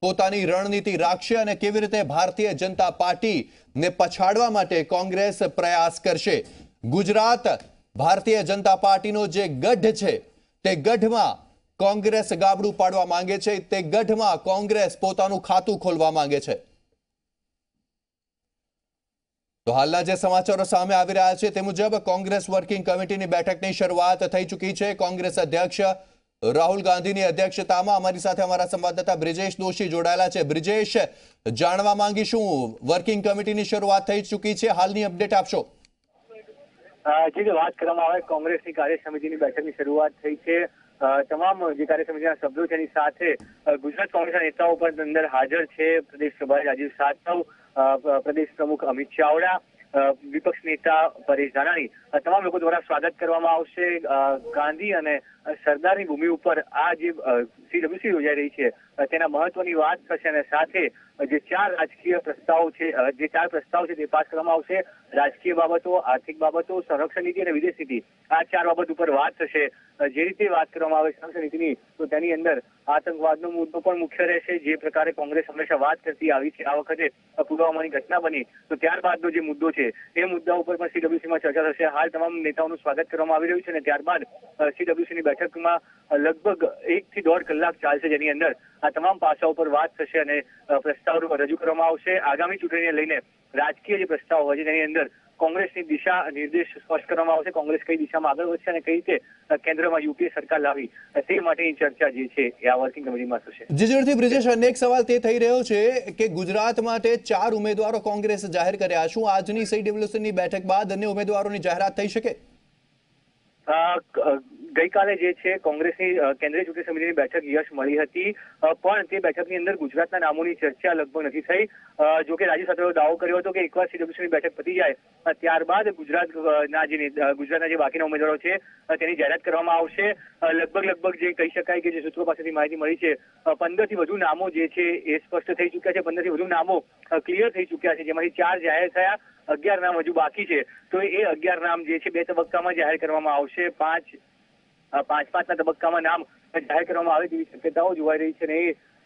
પોતાની રણનીતિ રાખશે અને કેવી રીતે ભારતીય જનતા પાર્ટીને પછાડવા માટે કોંગ્રેસ પ્રયાસ કરશે. ગુજરાત ભારતીય જનતા પાર્ટીનો જે ગઢ છે તે ગઢમાં કોંગ્રેસ ગાબડું પાડવા માંગે છે, તે ગઢમાં કોંગ્રેસ પોતાનું ખાતું ખોલવા માંગે છે. તો હાલના જે સમાચારો સામે આવી રહ્યા છે તે મુજબ કોંગ્રેસ વર્કિંગ કમિટીની બેઠકની શરૂઆત થઈ ચૂકી છે. કોંગ્રેસ અધ્યક્ષ રાહુલ ગાંધીની અધ્યક્ષતામાં અમારી સાથે અમારા સંવાદદાતા બ્રિજેશ દોશી જોડાયેલા છે. બ્રિજેશ, જાણવા માંગીશું, વર્કિંગ કમિટીની શરૂઆત થઈ ચૂકી છે, હાલની અપડેટ આપશો. જે વાત કરવામાં આવે કોંગ્રેસની કાર્ય સમિતિની બેઠકની શરૂઆત થઈ છે. તમામ જે કાર્ય સમિતિના સભ્યો છે એની સાથે ગુજરાત કોંગ્રેસના નેતાઓ પણ અંદર હાજર છે. પ્રદેશ પ્રભારી રાજીવ સાતવ, પ્રદેશ પ્રમુખ અમિત ચાવડા, વિપક્ષ નેતા પરેશ ધાનાણી, તમામ લોકો દ્વારા સ્વાગત કરવામાં આવશે. ગાંધી અને સરદારની ભૂમિ ઉપર આ જે CWC યોજાઈ રહી છે તેના મહત્વની વાત થશે અને સાથે જે ચાર રાજકીય પ્રસ્તાવો છે તે પાસ કરવામાં આવશે. રાજકીય બાબતો, આર્થિક બાબતો, સંરક્ષણ નીતિ અને વિદેશ નીતિ, આ ચાર બાબત ઉપર વાત થશે. જે રીતે વાત કરવામાં આવે સંરક્ષણ નીતિની, તો તેની અંદર આતંકવાદનો મુદ્દો પણ મુખ્ય રહેશે. જે પ્રકારે કોંગ્રેસ હંમેશા વાત કરતી આવી છે, આ વખતે પુલવામાની ઘટના બની તો ત્યારબાદનો જે મુદ્દો છે એ મુદ્દા ઉપર પણ સીડબ્લ્યુસીમાં ચર્ચા થશે. હાલ તમામ નેતાઓનું સ્વાગત કરવામાં આવી રહ્યું છે અને ત્યારબાદ સીડબ્લ્યુસીની બેઠકમાં લગભગ 1 થી 1.5 કલાક ચાલશે, જેની અંદર આ તમામ પાસાઓ પર વાત થશે અને પ્રસ્તાવ રજૂ કરવામાં આવશે. આગામી ચૂંટણીને લઈને રાજકીય જે પ્રસ્તાવ હોય છે તેની અંદર કોંગ્રેસની દિશા નિર્દેશ સ્પષ્ટ કરવામાં આવશે. કોંગ્રેસ કઈ દિશામાં આગળ વધશે અને કઈ રીતે કેન્દ્રમાં યુપીએ સરકાર લાવી તે માટેની ચર્ચા જે છે એ આ વર્કિંગ કમિટીમાં થશે. જી બ્રિજેશ, અનેક સવાલ તે થઈ રહ્યો છે કે ગુજરાત માટે 4 ઉમેદવારો કોંગ્રેસ જાહેર કર્યા. શું આજની સીડબ્લ્યુસીની બેઠક બાદ અન્ય ઉમેદવારોની જાહેરાત થઈ શકે? ગઈકાલે જે છે કોંગ્રેસની કેન્દ્રીય ચૂંટણી સમિતિની બેઠક યશ મળી હતી, પણ તે બેઠકની અંદર ગુજરાતના નામોની ચર્ચા લગભગ નથી થઈ. જોકે રાજ્ય સાથે દાવો કર્યો હતો કે એકવાર સીડબ્લ્યુસીની બેઠક પતી જાય ત્યારબાદ ગુજરાતના જે બાકીના ઉમેદવારો છે તેની જાહેરાત કરવામાં આવશે. લગભગ જે કહી શકાય કે જે સૂત્રો પાસેથી માહિતી મળી છે, 15 થી વધુ નામો જે છે એ સ્પષ્ટ થઈ ચૂક્યા છે. 15 થી વધુ નામો ક્લિયર થઈ ચૂક્યા છે, જેમાંથી 4 જાહેર થયા, 11 નામ હજુ બાકી છે. તો એ 11 નામ જે છે 2 તબક્કામાં જાહેર કરવામાં આવશે. પાંચના તબક્કામાં નામ જાહેર કરવામાં આવે તેવી શક્યતાઓ જોવાઈ રહી છે અને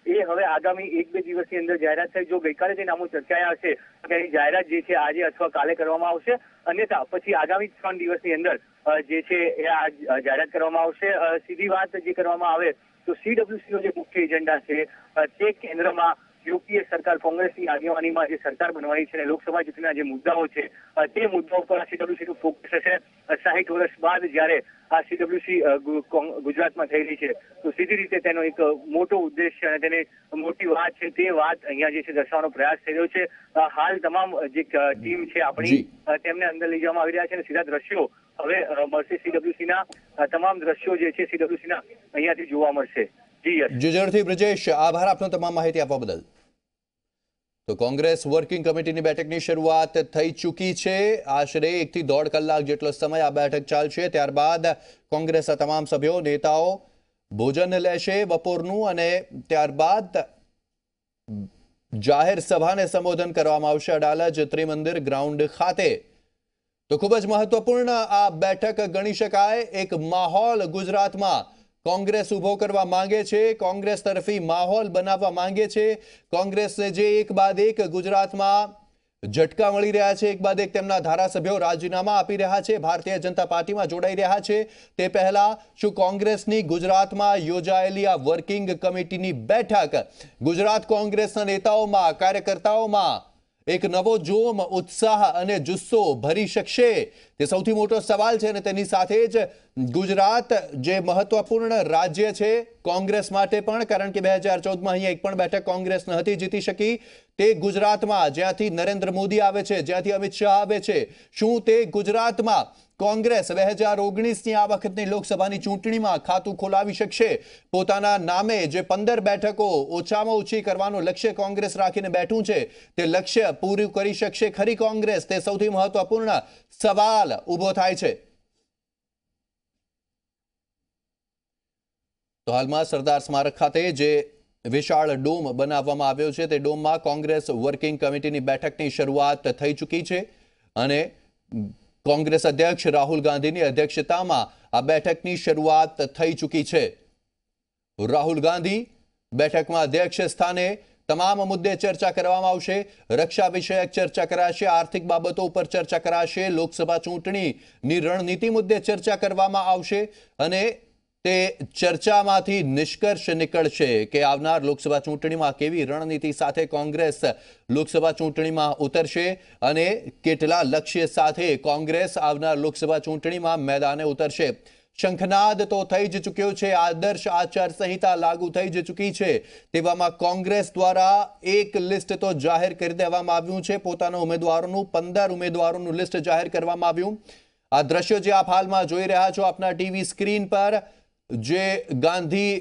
એ હવે આગામી 1-2 દિવસની અંદર જાહેરાત થાય. જો ગઈકાલે જે નામો ચર્ચાયા હશે તેની જાહેરાત જે છે આજે અથવા કાલે કરવામાં આવશે, અન્યથા પછી આગામી 3 દિવસની અંદર જે છે એ આ જાહેરાત કરવામાં આવશે. સીધી વાત જે કરવામાં આવે તો સીડબ્લ્યુસીનો જે મુખ્ય એજન્ડા છે તે કેન્દ્રમાં યુપીએ સરકાર, કોંગ્રેસની આગેવાનીમાં જે સરકાર બનવાની છે અને લોકસભા ચૂંટણીના જે મુદ્દાઓ છે તે મુદ્દાઓ પર સીડબ્લ્યુસીનું ફોકસ હશે. 60 વર્ષ બાદ જ્યારે આ સીડબ્લ્યુસી ગુજરાતમાં થઈ રહી છે તો સીધી રીતે તેનો એક મોટો ઉદ્દેશ્ય અને તેની મોટી વાત છે તે વાત અહીંયા જે છે દર્શાવવાનો પ્રયાસ થઈ રહ્યો છે. હાલ તમામ જે ટીમ છે આપણી તેમને અંદર લઈ જવામાં આવી રહ્યા છે અને સીધા દ્રશ્યો હવે મળશે સીડબ્લ્યુસીના. તમામ દ્રશ્યો જે છે સીડબ્લ્યુસીના અહીંયાથી જોવા મળશે. જરૂરથી બ્રિજેશ, આભાર આપનો તમામ માહિતી આપવા બદલ. તો કોંગ્રેસ વર્કિંગ કમિટીની બેઠકની શરૂઆત થઈ ચૂકી છે. આશરે 1 થી 1.5 કલાક જેટલો સમય આ બેઠક ચાલશે. ત્યારબાદ કોંગ્રેસના તમામ સભ્યો, નેતાઓ ભોજન લેશે બપોરનું અને ત્યારબાદ જાહેર સભાને સંબોધન કરવામાં આવશે અડાલજ ત્રિમંદિર ગ્રાઉન્ડ ખાતે. તો ખૂબ જ મહત્વપૂર્ણ આ બેઠક ગણી શકાય. એક માહોલ ગુજરાતમાં કોંગ્રેસ ઉભો કરવા માંગે છે, કોંગ્રેસ તરફી માહોલ બનાવવા માંગે છે. કોંગ્રેસને જે એક બાદ એક ગુજરાતમાં ઝટકા મળી રહ્યા છે, એક બાદ એક તેમના ધારાસભ્યો રાજીનામા આપી રહ્યા છે, ભારતીય જનતા પાર્ટીમાં જોડાઈ રહ્યા છે. તે પહેલા શું કોંગ્રેસની ગુજરાતમાં યોજાયેલી આ વર્કિંગ કમિટીની બેઠક ગુજરાત કોંગ્રેસના નેતાઓમાં, કાર્યકર્તાઓમાં એક નવો જોમ, ઉત્સાહ અને જુસ્સો ભરી શકશે? તે સૌથી મોટો સવાલ છે અને તેની સાથે જ ગુજરાત જે મહત્વપૂર્ણ રાજ્ય છે કોંગ્રેસ માટે પણ, કારણ કે 2014માં અહીંયા એક પણ બેઠક કોંગ્રેસ ન હતી જીતી શકી, તે ગુજરાતમાં જ્યાંથી નરેન્દ્ર મોદી આવે છે, જ્યાંથી અમિત શાહ આવે છે, શું તે ગુજરાતમાં કોંગ્રેસ 2019ની આ વખતની લોકસભાની ચૂંટણીમાં ખાતું ખોલાવી શકશે? પોતાના નામે જે 15 બેઠકો ઓછામાં ઓછી કરવાનું લક્ષ્ય કોંગ્રેસ રાખીને બેઠું છે, તે લક્ષ્ય પૂરું કરી શકશે ખરી કોંગ્રેસ? તે સૌથી મહત્વપૂર્ણ સવાલ ઊભો થાય છે. તો હાલમાં સરદાર સ્મારક ખાતે જે વિશાળ ડોમ બનાવવામાં આવ્યો છે તે ડોમમાં કોંગ્રેસ વર્કિંગ કમિટીની બેઠકની શરૂઆત થઈ ચૂકી છે અને કોંગ્રેસ અધ્યક્ષ રાહુલ ગાંધીની અધ્યક્ષતામાં આ બેઠકની શરૂઆત થઈ ચૂકી છે. રાહુલ ગાંધી બેઠકમાં અધ્યક્ષ સ્થાને તમામ મુદ્દે ચર્ચા કરવામાં આવશે. રક્ષા વિષયક ચર્ચા કરાશે, આર્થિક બાબતો ઉપર ચર્ચા કરાશે, લોકસભા ચૂંટણીની રણનીતિ મુદ્દે ચર્ચા કરવામાં આવશે અને તે ચર્ચામાંથી નિષ્કર્ષ નીકળશે કે આવનાર લોકસભા ચૂંટણીમાં કેવી રણનીતિ સાથે કોંગ્રેસ લોકસભા ચૂંટણીમાં ઉતરશે અને કેટલા લક્ષ્ય સાથે કોંગ્રેસ આવનાર લોકસભા ચૂંટણીમાં મેદાને ઉતરશે. શંખનાદ તો થઈ જ ચૂક્યો છે, આદર્શ આચાર સંહિતા લાગુ થઈ જ ચૂકી છે. તેવામાં કોંગ્રેસ દ્વારા એક લિસ્ટ તો જાહેર કરી દેવામાં આવ્યું છે, પોતાના ઉમેદવારોનું 15 ઉમેદવારોનું લિસ્ટ જાહેર કરવામાં આવ્યું. આ દ્રશ્યો જે આપ હાલમાં જોઈ રહ્યા છો આપના ટીવી સ્ક્રીન પર, જે ગાંધી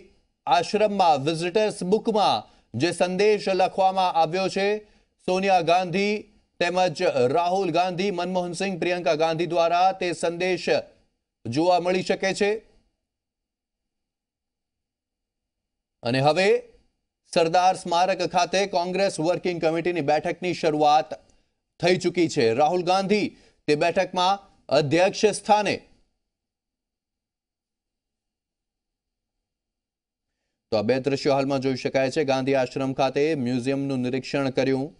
આશ્રમમાં વિઝિટર્સ બુકમાં જે સંદેશ લખવામાં આવ્યો છે સોનિયા ગાંધી તેમજ રાહુલ ગાંધી, મનમોહન સિંહ, પ્રિયંકા ગાંધી દ્વારા, તે સંદેશ જોવા મળી શકે છે. અને હવે સરદાર સ્મારક ખાતે કોંગ્રેસ વર્કિંગ કમિટીની બેઠકની શરૂઆત થઈ ચૂકી છે. રાહુલ ગાંધી તે બેઠકમાં અધ્યક્ષ સ્થાને. તો આ બે દ્રશ્યો હાલમાં જોઈ શકાય છે. ગાંધી આશ્રમ ખાતે મ્યુઝિયમનું નિરીક્ષણ કર્યું.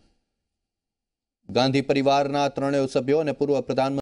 ગાંધી પરિવારના ત્રણેય સભ્યો અને પૂર્વ પ્રધાનમંત્રી